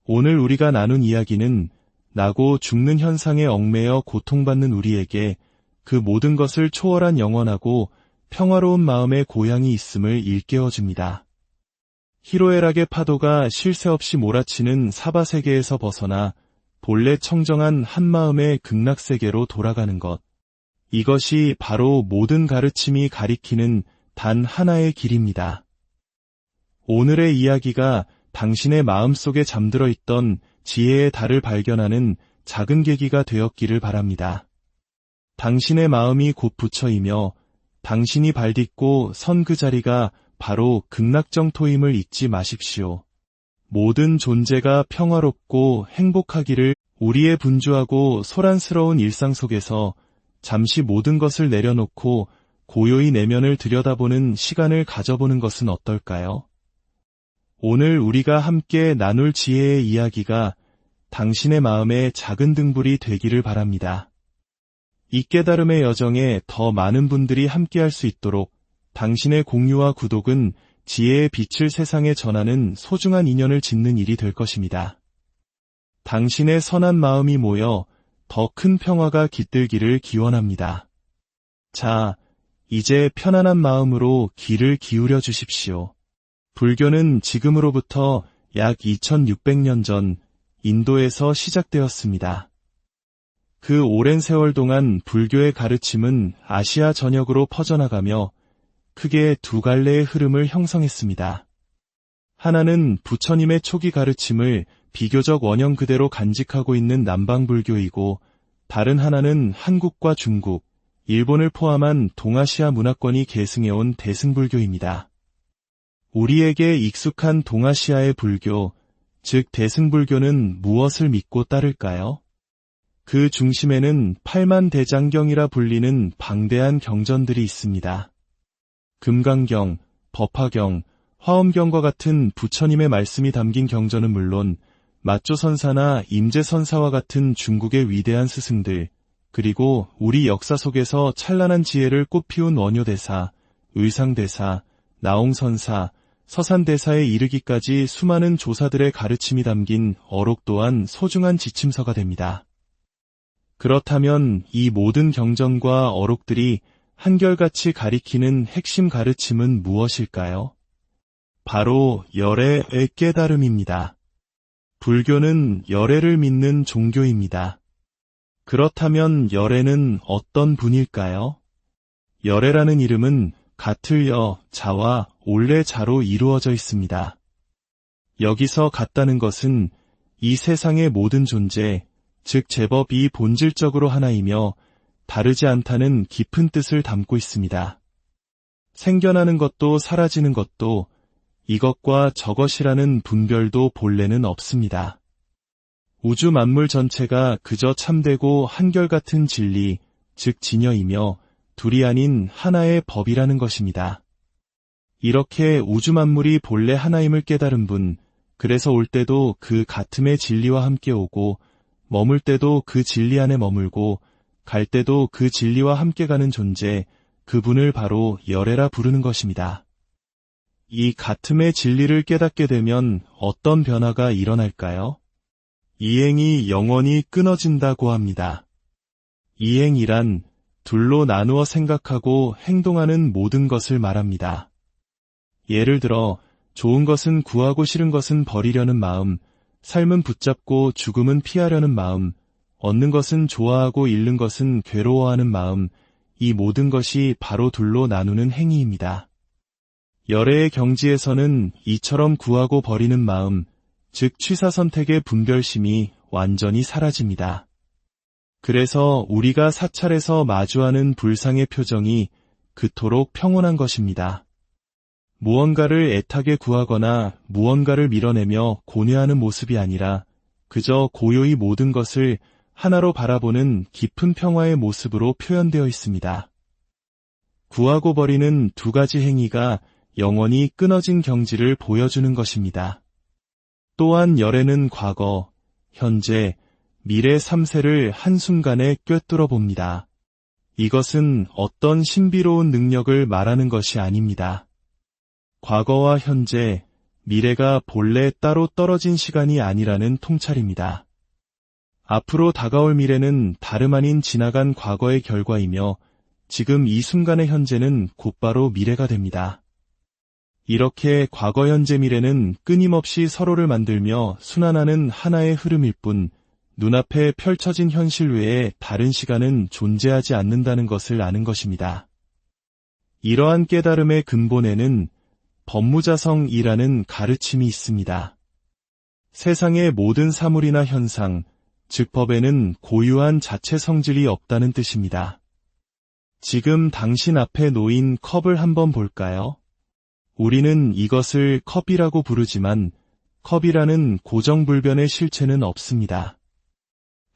오늘 우리가 나눈 이야기는 나고 죽는 현상에 얽매여 고통받는 우리에게 그 모든 것을 초월한 영원하고 평화로운 마음의 고향이 있음을 일깨워줍니다. 희로애락의 파도가 쉴 새 없이 몰아치는 사바세계에서 벗어나 본래 청정한 한마음의 극락세계로 돌아가는 것. 이것이 바로 모든 가르침이 가리키는 단 하나의 길입니다. 오늘의 이야기가 당신의 마음속에 잠들어 있던 지혜의 달을 발견하는 작은 계기가 되었기를 바랍니다. 당신의 마음이 곧 부처이며 당신이 발딛고 선 그 자리가 바로 극락정토임을 잊지 마십시오. 모든 존재가 평화롭고 행복하기를. 우리의 분주하고 소란스러운 일상 속에서 잠시 모든 것을 내려놓고 고요히 내면을 들여다보는 시간을 가져보는 것은 어떨까요? 오늘 우리가 함께 나눌 지혜의 이야기가 당신의 마음에 작은 등불이 되기를 바랍니다. 이 깨달음의 여정에 더 많은 분들이 함께할 수 있도록 당신의 공유와 구독은 지혜의 빛을 세상에 전하는 소중한 인연을 짓는 일이 될 것입니다. 당신의 선한 마음이 모여 더 큰 평화가 깃들기를 기원합니다. 자, 이제 편안한 마음으로 귀를 기울여 주십시오. 불교는 지금으로부터 약 2600년 전 인도에서 시작되었습니다. 그 오랜 세월 동안 불교의 가르침은 아시아 전역으로 퍼져나가며 크게 두 갈래의 흐름을 형성했습니다. 하나는 부처님의 초기 가르침을 비교적 원형 그대로 간직하고 있는 남방불교이고, 다른 하나는 한국과 중국, 일본을 포함한 동아시아 문화권이 계승해온 대승불교입니다. 우리에게 익숙한 동아시아의 불교, 즉 대승불교는 무엇을 믿고 따를까요? 그 중심에는 팔만대장경이라 불리는 방대한 경전들이 있습니다. 금강경, 법화경, 화엄경과 같은 부처님의 말씀이 담긴 경전은 물론 마조선사나 임재선사와 같은 중국의 위대한 스승들, 그리고 우리 역사 속에서 찬란한 지혜를 꽃피운 원효대사, 의상대사, 나홍선사, 서산대사에 이르기까지 수많은 조사들의 가르침이 담긴 어록 또한 소중한 지침서가 됩니다. 그렇다면 이 모든 경전과 어록들이 한결같이 가리키는 핵심 가르침은 무엇일까요? 바로 열애의 깨달음입니다. 불교는 열애를 믿는 종교입니다. 그렇다면 열애는 어떤 분일까요? 열애라는 이름은 같을 여, 자와 올래 자로 이루어져 있습니다. 여기서 같다는 것은 이 세상의 모든 존재, 즉 제법 이 본질적으로 하나이며 다르지 않다는 깊은 뜻을 담고 있습니다. 생겨나는 것도 사라지는 것도 이것과 저것이라는 분별도 본래는 없습니다. 우주 만물 전체가 그저 참되고 한결같은 진리, 즉 진여이며 둘이 아닌 하나의 법이라는 것입니다. 이렇게 우주 만물이 본래 하나임을 깨달은 분, 그래서 올 때도 그 같음의 진리와 함께 오고 머물 때도 그 진리 안에 머물고 갈 때도 그 진리와 함께 가는 존재, 그분을 바로 열애라 부르는 것입니다. 이 같음의 진리를 깨닫게 되면 어떤 변화가 일어날까요? 이행이 영원히 끊어진다고 합니다. 이행이란 둘로 나누어 생각하고 행동하는 모든 것을 말합니다. 예를 들어 좋은 것은 구하고 싫은 것은 버리려는 마음, 삶은 붙잡고 죽음은 피하려는 마음, 얻는 것은 좋아하고 잃는 것은 괴로워하는 마음, 이 모든 것이 바로 둘로 나누는 행위입니다. 열애의 경지에서는 이처럼 구하고 버리는 마음, 즉 취사선택의 분별심이 완전히 사라집니다. 그래서 우리가 사찰에서 마주하는 불상의 표정이 그토록 평온한 것입니다. 무언가를 애타게 구하거나 무언가를 밀어내며 고뇌하는 모습이 아니라 그저 고요히 모든 것을 하나로 바라보는 깊은 평화의 모습으로 표현되어 있습니다. 구하고 버리는 두 가지 행위가 영원히 끊어진 경지를 보여주는 것입니다. 또한 열애는 과거, 현재, 미래 3세를 한순간에 꿰뚫어 봅니다. 이것은 어떤 신비로운 능력을 말하는 것이 아닙니다. 과거와 현재, 미래가 본래 따로 떨어진 시간이 아니라는 통찰입니다. 앞으로 다가올 미래는 다름 아닌 지나간 과거의 결과이며 지금 이 순간의 현재는 곧바로 미래가 됩니다. 이렇게 과거, 현재, 미래는 끊임없이 서로를 만들며 순환하는 하나의 흐름일 뿐 눈앞에 펼쳐진 현실 외에 다른 시간은 존재하지 않는다는 것을 아는 것입니다. 이러한 깨달음의 근본에는 법무자성이라는 가르침이 있습니다. 세상의 모든 사물이나 현상, 즉 법에는 고유한 자체 성질이 없다는 뜻입니다. 지금 당신 앞에 놓인 컵을 한번 볼까요? 우리는 이것을 컵이라고 부르지만 컵이라는 고정불변의 실체는 없습니다.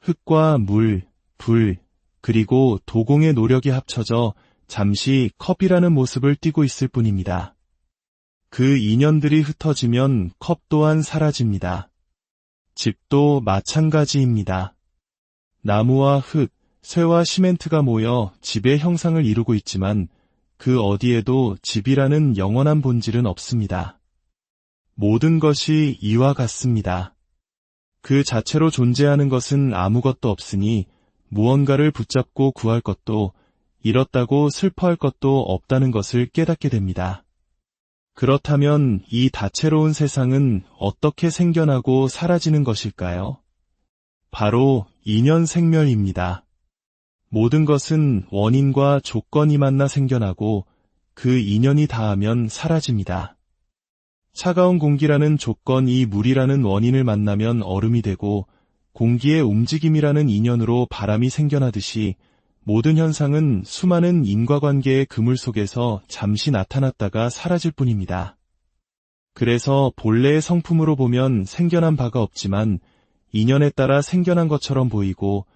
흙과 물, 불, 그리고 도공의 노력이 합쳐져 잠시 컵이라는 모습을 띠고 있을 뿐입니다. 그 인연들이 흩어지면 컵 또한 사라집니다. 집도 마찬가지입니다. 나무와 흙, 쇠와 시멘트가 모여 집의 형상을 이루고 있지만 그 어디에도 집이라는 영원한 본질은 없습니다. 모든 것이 이와 같습니다. 그 자체로 존재하는 것은 아무것도 없으니 무언가를 붙잡고 구할 것도 잃었다고 슬퍼할 것도 없다는 것을 깨닫게 됩니다. 그렇다면 이 다채로운 세상은 어떻게 생겨나고 사라지는 것일까요? 바로 인연생멸입니다. 모든 것은 원인과 조건이 만나 생겨나고 그 인연이 닿으면 사라집니다. 차가운 공기라는 조건이 물이라는 원인을 만나면 얼음이 되고 공기의 움직임이라는 인연으로 바람이 생겨나듯이 모든 현상은 수많은 인과관계의 그물 속에서 잠시 나타났다가 사라질 뿐입니다. 그래서 본래의 성품으로 보면 생겨난 바가 없지만 인연에 따라 생겨난 것처럼 보이고,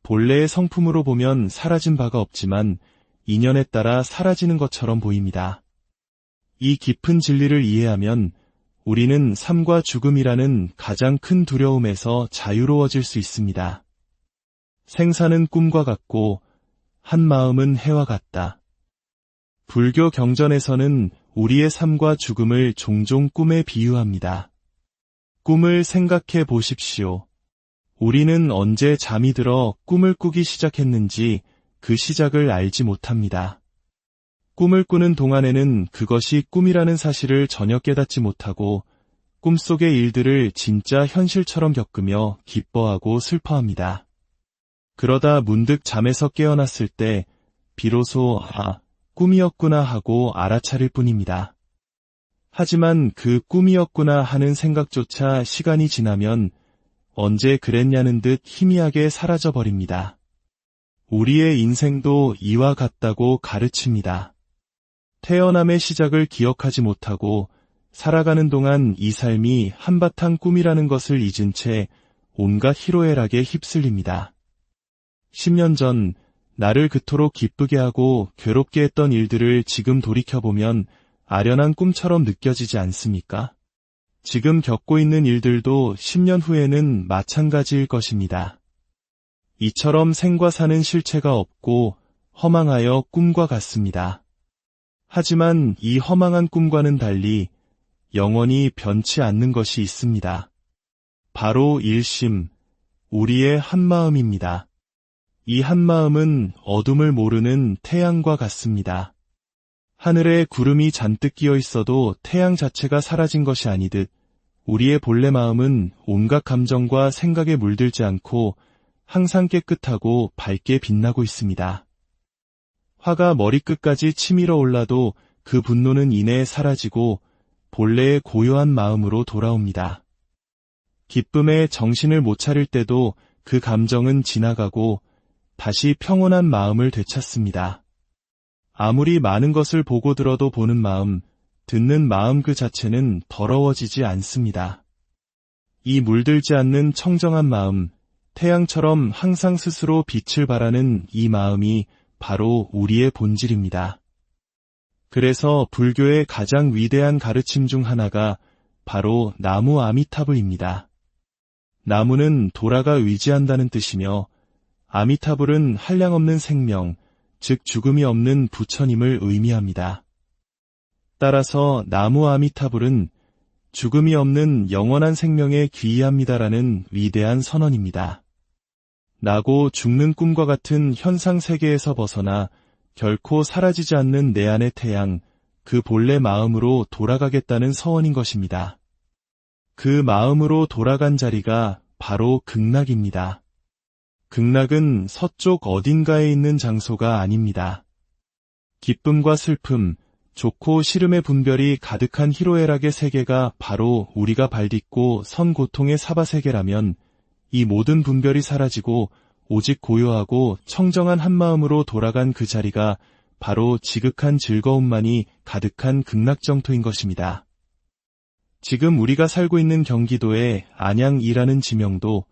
본래의 성품으로 보면 사라진 바가 없지만 인연에 따라 사라지는 것처럼 보입니다. 이 깊은 진리를 이해하면 우리는 삶과 죽음이라는 가장 큰 두려움에서 자유로워질 수 있습니다. 생사는 꿈과 같고 한 마음은 해와 같다. 불교 경전에서는 우리의 삶과 죽음을 종종 꿈에 비유합니다. 꿈을 생각해 보십시오. 우리는 언제 잠이 들어 꿈을 꾸기 시작했는지 그 시작을 알지 못합니다. 꿈을 꾸는 동안에는 그것이 꿈이라는 사실을 전혀 깨닫지 못하고 꿈속의 일들을 진짜 현실처럼 겪으며 기뻐하고 슬퍼합니다. 그러다 문득 잠에서 깨어났을 때 비로소 꿈이었구나 하고 알아차릴 뿐입니다. 하지만 그 꿈이었구나 하는 생각조차 시간이 지나면 언제 그랬냐는 듯 희미하게 사라져버립니다. 우리의 인생도 이와 같다고 가르칩니다. 태어남의 시작을 기억하지 못하고 살아가는 동안 이 삶이 한바탕 꿈이라는 것을 잊은 채 온갖 희로애락에 휩쓸립니다. 10년 전 나를 그토록 기쁘게 하고 괴롭게 했던 일들을 지금 돌이켜보면 아련한 꿈처럼 느껴지지 않습니까? 지금 겪고 있는 일들도 10년 후에는 마찬가지일 것입니다. 이처럼 생과 사는 실체가 없고 허망하여 꿈과 같습니다. 하지만 이 허망한 꿈과는 달리 영원히 변치 않는 것이 있습니다. 바로 일심, 우리의 한마음입니다. 이 한마음은 어둠을 모르는 태양과 같습니다. 하늘에 구름이 잔뜩 끼어 있어도 태양 자체가 사라진 것이 아니듯 우리의 본래 마음은 온갖 감정과 생각에 물들지 않고 항상 깨끗하고 밝게 빛나고 있습니다. 화가 머리끝까지 치밀어 올라도 그 분노는 이내에 사라지고 본래의 고요한 마음으로 돌아옵니다. 기쁨에 정신을 못 차릴 때도 그 감정은 지나가고 다시 평온한 마음을 되찾습니다. 아무리 많은 것을 보고 들어도 보는 마음, 듣는 마음 그 자체는 더러워지지 않습니다. 이 물들지 않는 청정한 마음, 태양처럼 항상 스스로 빛을 발하는 이 마음이 바로 우리의 본질입니다. 그래서 불교의 가장 위대한 가르침 중 하나가 바로 나무 아미타불입니다. 나무는 도라가 의지한다는 뜻이며 아미타불은 한량없는 생명, 즉 죽음이 없는 부처님을 의미합니다. 따라서 나무 아미타불은 죽음이 없는 영원한 생명에 귀의합니다라는 위대한 선언입니다. 나고 죽는 꿈과 같은 현상 세계에서 벗어나 결코 사라지지 않는 내 안의 태양, 그 본래 마음으로 돌아가겠다는 서원인 것입니다. 그 마음으로 돌아간 자리가 바로 극락입니다. 극락은 서쪽 어딘가에 있는 장소가 아닙니다. 기쁨과 슬픔, 좋고 싫음의 분별이 가득한 희로애락의 세계가 바로 우리가 발딛고 선 고통의 사바세계라면 이 모든 분별이 사라지고 오직 고요하고 청정한 한마음으로 돌아간 그 자리가 바로 지극한 즐거움만이 가득한 극락정토인 것입니다. 지금 우리가 살고 있는 경기도의 안양이라는 지명도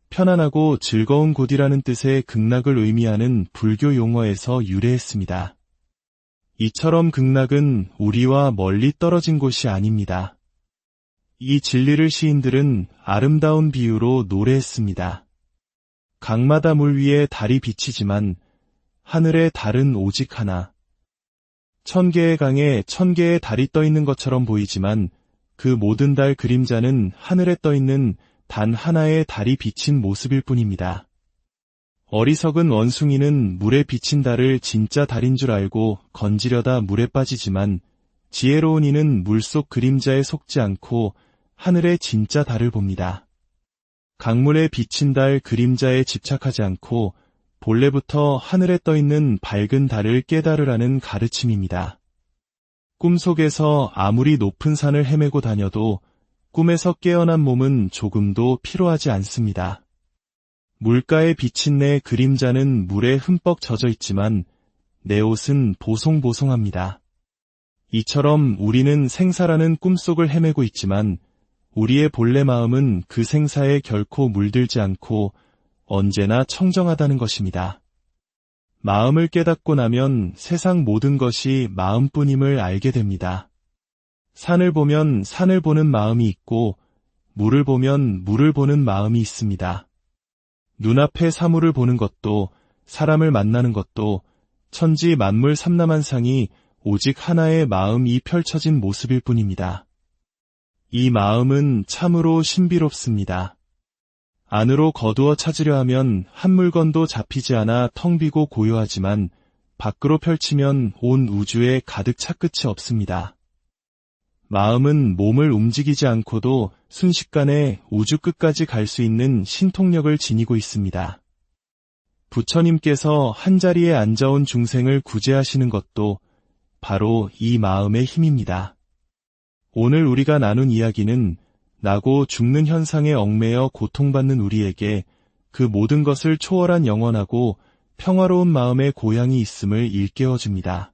편안하고 즐거운 곳이라는 뜻의 극락을 의미하는 불교 용어에서 유래했습니다. 이처럼 극락은 우리와 멀리 떨어진 곳이 아닙니다. 이 진리를 시인들은 아름다운 비유로 노래했습니다. 강마다 물 위에 달이 비치지만 하늘에 달은 오직 하나. 1000개의 강에 1000개의 달이 떠 있는 것처럼 보이지만 그 모든 달 그림자는 하늘에 떠 있는 단 하나의 달이 비친 모습일 뿐입니다. 어리석은 원숭이는 물에 비친 달을 진짜 달인 줄 알고 건지려다 물에 빠지지만 지혜로운 이는 물속 그림자에 속지 않고 하늘의 진짜 달을 봅니다. 강물에 비친 달 그림자에 집착하지 않고 본래부터 하늘에 떠 있는 밝은 달을 깨달으라는 가르침입니다. 꿈속에서 아무리 높은 산을 헤매고 다녀도 꿈에서 깨어난 몸은 조금도 피로하지 않습니다. 물가에 비친 내 그림자는 물에 흠뻑 젖어 있지만 내 옷은 보송보송합니다. 이처럼 우리는 생사라는 꿈속을 헤매고 있지만 우리의 본래 마음은 그 생사에 결코 물들지 않고 언제나 청정하다는 것입니다. 마음을 깨닫고 나면 세상 모든 것이 마음뿐임을 알게 됩니다. 산을 보면 산을 보는 마음이 있고 물을 보면 물을 보는 마음이 있습니다. 눈앞의 사물을 보는 것도 사람을 만나는 것도 천지 만물 삼라만상이 오직 하나의 마음이 펼쳐진 모습일 뿐입니다. 이 마음은 참으로 신비롭습니다. 안으로 거두어 찾으려 하면 한 물건도 잡히지 않아 텅 비고 고요하지만 밖으로 펼치면 온 우주에 가득 차 끝이 없습니다. 마음은 몸을 움직이지 않고도 순식간에 우주 끝까지 갈 수 있는 신통력을 지니고 있습니다. 부처님께서 한자리에 앉아온 중생을 구제하시는 것도 바로 이 마음의 힘입니다. 오늘 우리가 나눈 이야기는 나고 죽는 현상에 얽매여 고통받는 우리에게 그 모든 것을 초월한 영원하고 평화로운 마음의 고향이 있음을 일깨워줍니다.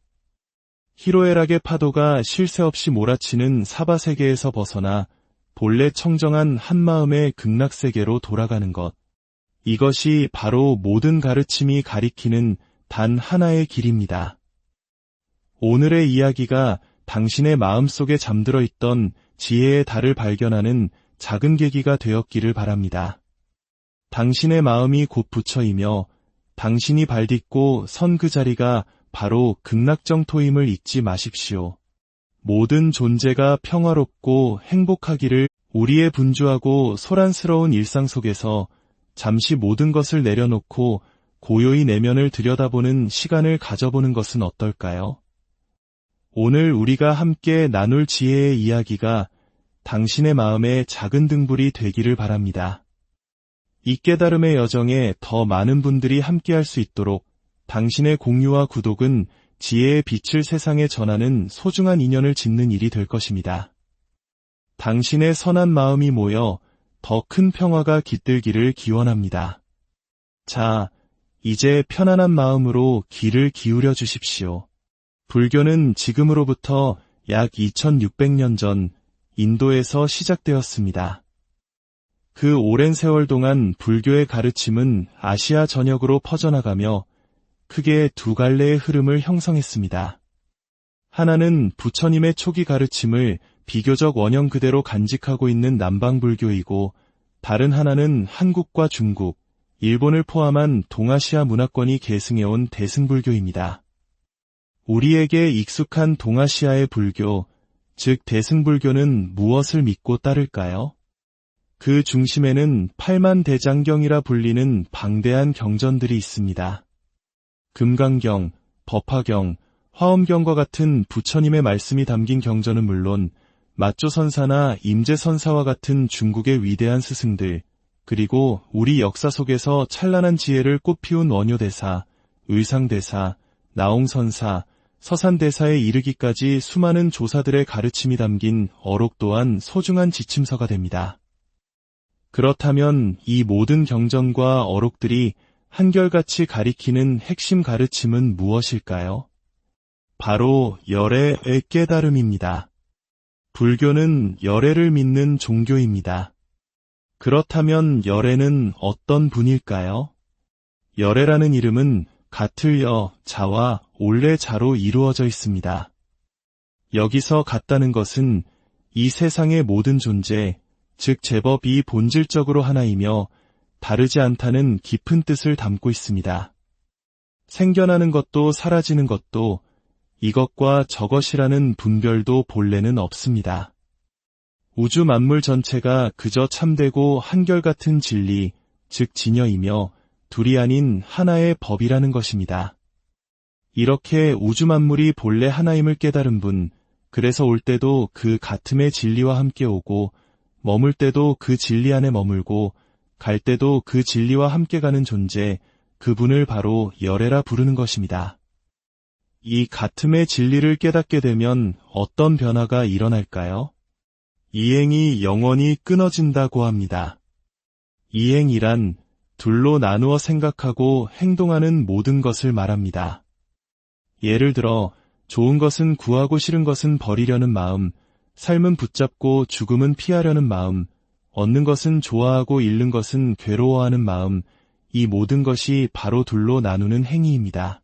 희로애락의 파도가 쉴 새 없이 몰아치는 사바세계에서 벗어나 본래 청정한 한마음의 극락세계로 돌아가는 것. 이것이 바로 모든 가르침이 가리키는 단 하나의 길입니다. 오늘의 이야기가 당신의 마음속에 잠들어 있던 지혜의 달을 발견하는 작은 계기가 되었기를 바랍니다. 당신의 마음이 곧 부처이며 당신이 발딛고 선 그 자리가 바로 극락정토임을 잊지 마십시오. 모든 존재가 평화롭고 행복하기를. 우리의 분주하고 소란스러운 일상 속에서 잠시 모든 것을 내려놓고 고요히 내면을 들여다보는 시간을 가져보는 것은 어떨까요? 오늘 우리가 함께 나눌 지혜의 이야기가 당신의 마음의 작은 등불이 되기를 바랍니다. 이 깨달음의 여정에 더 많은 분들이 함께할 수 있도록 당신의 공유와 구독은 지혜의 빛을 세상에 전하는 소중한 인연을 짓는 일이 될 것입니다. 당신의 선한 마음이 모여 더 큰 평화가 깃들기를 기원합니다. 자, 이제 편안한 마음으로 귀를 기울여 주십시오. 불교는 지금으로부터 약 2600년 전 인도에서 시작되었습니다. 그 오랜 세월 동안 불교의 가르침은 아시아 전역으로 퍼져나가며 크게 두 갈래의 흐름을 형성했습니다. 하나는 부처님의 초기 가르침을 비교적 원형 그대로 간직하고 있는 남방불교이고 다른 하나는 한국과 중국, 일본을 포함한 동아시아 문화권이 계승해온 대승불교입니다. 우리에게 익숙한 동아시아의 불교, 즉 대승불교는 무엇을 믿고 따를까요? 그 중심에는 팔만대장경이라 불리는 방대한 경전들이 있습니다. 금강경, 법화경, 화엄경과 같은 부처님의 말씀이 담긴 경전은 물론 마조선사나 임재선사와 같은 중국의 위대한 스승들, 그리고 우리 역사 속에서 찬란한 지혜를 꽃피운 원효대사, 의상대사, 나홍선사, 서산대사에 이르기까지 수많은 조사들의 가르침이 담긴 어록 또한 소중한 지침서가 됩니다. 그렇다면 이 모든 경전과 어록들이 한결같이 가리키는 핵심 가르침은 무엇일까요? 바로 열애의 깨달음입니다. 불교는 열애를 믿는 종교입니다. 그렇다면 열애는 어떤 분일까요? 열애라는 이름은 같을 여, 자와 올래 자로 이루어져 있습니다. 여기서 같다는 것은 이 세상의 모든 존재, 즉 제법 이 본질적으로 하나이며 다르지 않다는 깊은 뜻을 담고 있습니다. 생겨나는 것도 사라지는 것도 이것과 저것이라는 분별도 본래는 없습니다. 우주 만물 전체가 그저 참되고 한결같은 진리, 즉 진여이며 둘이 아닌 하나의 법이라는 것입니다. 이렇게 우주 만물이 본래 하나임을 깨달은 분, 그래서 올 때도 그 같음의 진리와 함께 오고 머물 때도 그 진리 안에 머물고 갈 때도 그 진리와 함께 가는 존재, 그분을 바로 열애라 부르는 것입니다. 이 같음의 진리를 깨닫게 되면 어떤 변화가 일어날까요? 이행이 영원히 끊어진다고 합니다. 이행이란 둘로 나누어 생각하고 행동하는 모든 것을 말합니다. 예를 들어 좋은 것은 구하고 싫은 것은 버리려는 마음, 삶은 붙잡고 죽음은 피하려는 마음, 얻는 것은 좋아하고 잃는 것은 괴로워하는 마음, 이 모든 것이 바로 둘로 나누는 행위입니다.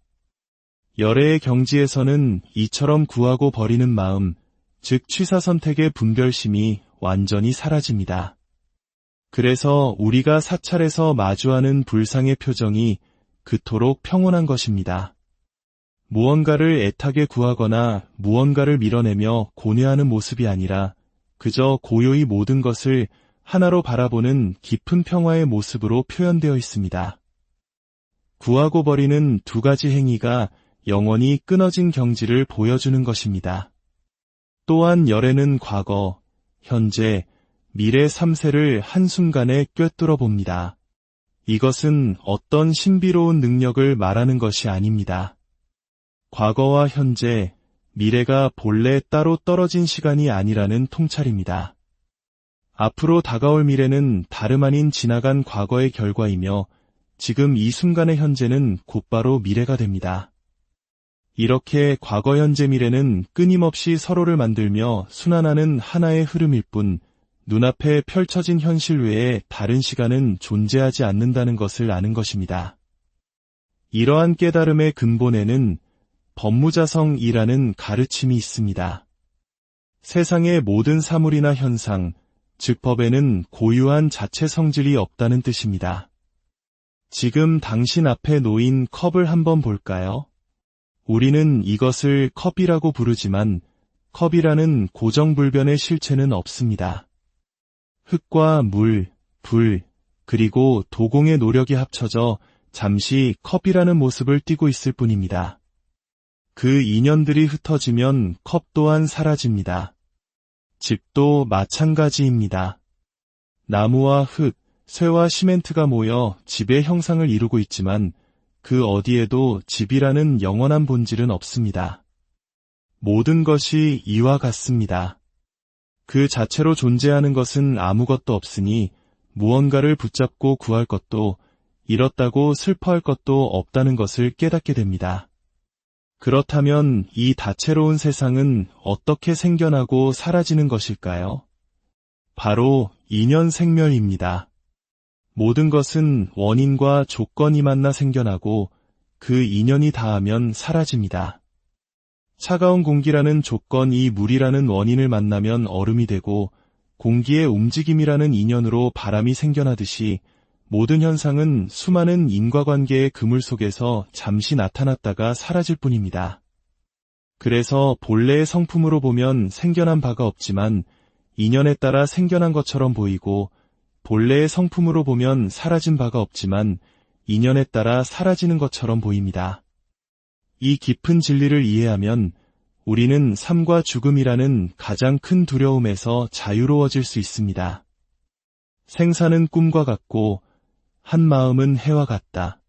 열애의 경지에서는 이처럼 구하고 버리는 마음, 즉 취사선택의 분별심이 완전히 사라집니다. 그래서 우리가 사찰에서 마주하는 불상의 표정이 그토록 평온한 것입니다. 무언가를 애타게 구하거나 무언가를 밀어내며 고뇌하는 모습이 아니라 그저 고요히 모든 것을 하나로 바라보는 깊은 평화의 모습으로 표현되어 있습니다. 구하고 버리는 두 가지 행위가 영원히 끊어진 경지를 보여주는 것입니다. 또한 열애는 과거, 현재, 미래 3세를 한순간에 꿰뚫어 봅니다. 이것은 어떤 신비로운 능력을 말하는 것이 아닙니다. 과거와 현재, 미래가 본래 따로 떨어진 시간이 아니라는 통찰입니다. 앞으로 다가올 미래는 다름 아닌 지나간 과거의 결과이며 지금 이 순간의 현재는 곧바로 미래가 됩니다. 이렇게 과거, 현재, 미래는 끊임없이 서로를 만들며 순환하는 하나의 흐름일 뿐 눈앞에 펼쳐진 현실 외에 다른 시간은 존재하지 않는다는 것을 아는 것입니다. 이러한 깨달음의 근본에는 법무자성이라는 가르침이 있습니다. 세상의 모든 사물이나 현상, 즉 법에는 고유한 자체 성질이 없다는 뜻입니다. 지금 당신 앞에 놓인 컵을 한번 볼까요? 우리는 이것을 컵이라고 부르지만 컵이라는 고정불변의 실체는 없습니다. 흙과 물, 불, 그리고 도공의 노력이 합쳐져 잠시 컵이라는 모습을 띠고 있을 뿐입니다. 그 인연들이 흩어지면 컵 또한 사라집니다. 집도 마찬가지입니다. 나무와 흙, 쇠와 시멘트가 모여 집의 형상을 이루고 있지만 그 어디에도 집이라는 영원한 본질은 없습니다. 모든 것이 이와 같습니다. 그 자체로 존재하는 것은 아무것도 없으니 무언가를 붙잡고 구할 것도 잃었다고 슬퍼할 것도 없다는 것을 깨닫게 됩니다. 그렇다면 이 다채로운 세상은 어떻게 생겨나고 사라지는 것일까요? 바로 인연생멸입니다. 모든 것은 원인과 조건이 만나 생겨나고 그 인연이 닿으면 사라집니다. 차가운 공기라는 조건이 물이라는 원인을 만나면 얼음이 되고 공기의 움직임이라는 인연으로 바람이 생겨나듯이 모든 현상은 수많은 인과관계의 그물 속에서 잠시 나타났다가 사라질 뿐입니다. 그래서 본래의 성품으로 보면 생겨난 바가 없지만 인연에 따라 생겨난 것처럼 보이고 본래의 성품으로 보면 사라진 바가 없지만 인연에 따라 사라지는 것처럼 보입니다. 이 깊은 진리를 이해하면 우리는 삶과 죽음이라는 가장 큰 두려움에서 자유로워질 수 있습니다. 생사는 꿈과 같고 한 마음은 해와 같다.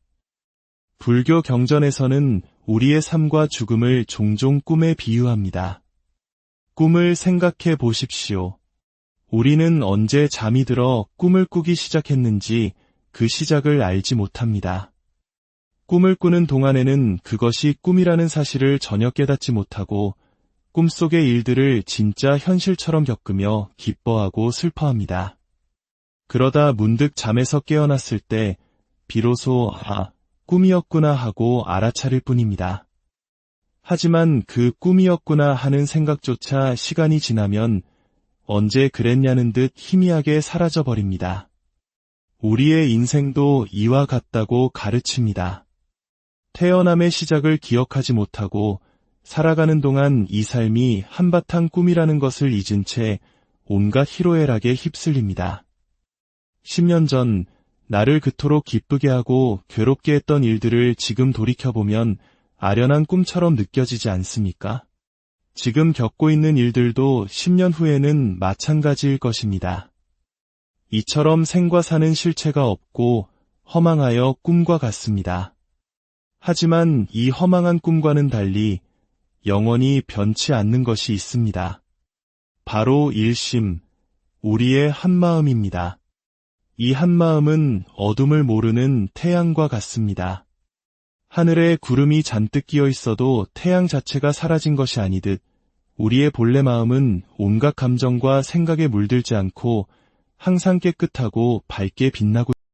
불교 경전에서는 우리의 삶과 죽음을 종종 꿈에 비유합니다. 꿈을 생각해 보십시오. 우리는 언제 잠이 들어 꿈을 꾸기 시작했는지 그 시작을 알지 못합니다. 꿈을 꾸는 동안에는 그것이 꿈이라는 사실을 전혀 깨닫지 못하고 꿈속의 일들을 진짜 현실처럼 겪으며 기뻐하고 슬퍼합니다. 그러다 문득 잠에서 깨어났을 때 비로소 꿈이었구나 하고 알아차릴 뿐입니다. 하지만 그 꿈이었구나 하는 생각조차 시간이 지나면 언제 그랬냐는 듯 희미하게 사라져버립니다. 우리의 인생도 이와 같다고 가르칩니다. 태어남의 시작을 기억하지 못하고 살아가는 동안 이 삶이 한바탕 꿈이라는 것을 잊은 채 온갖 희로애락에 휩쓸립니다. 10년 전 나를 그토록 기쁘게 하고 괴롭게 했던 일들을 지금 돌이켜보면 아련한 꿈처럼 느껴지지 않습니까? 지금 겪고 있는 일들도 10년 후에는 마찬가지일 것입니다. 이처럼 생과 사는 실체가 없고 허망하여 꿈과 같습니다. 하지만 이 허망한 꿈과는 달리 영원히 변치 않는 것이 있습니다. 바로 일심, 우리의 한마음입니다. 이 한마음은 어둠을 모르는 태양과 같습니다. 하늘에 구름이 잔뜩 끼어 있어도 태양 자체가 사라진 것이 아니듯 우리의 본래 마음은 온갖 감정과 생각에 물들지 않고 항상 깨끗하고 밝게 빛나고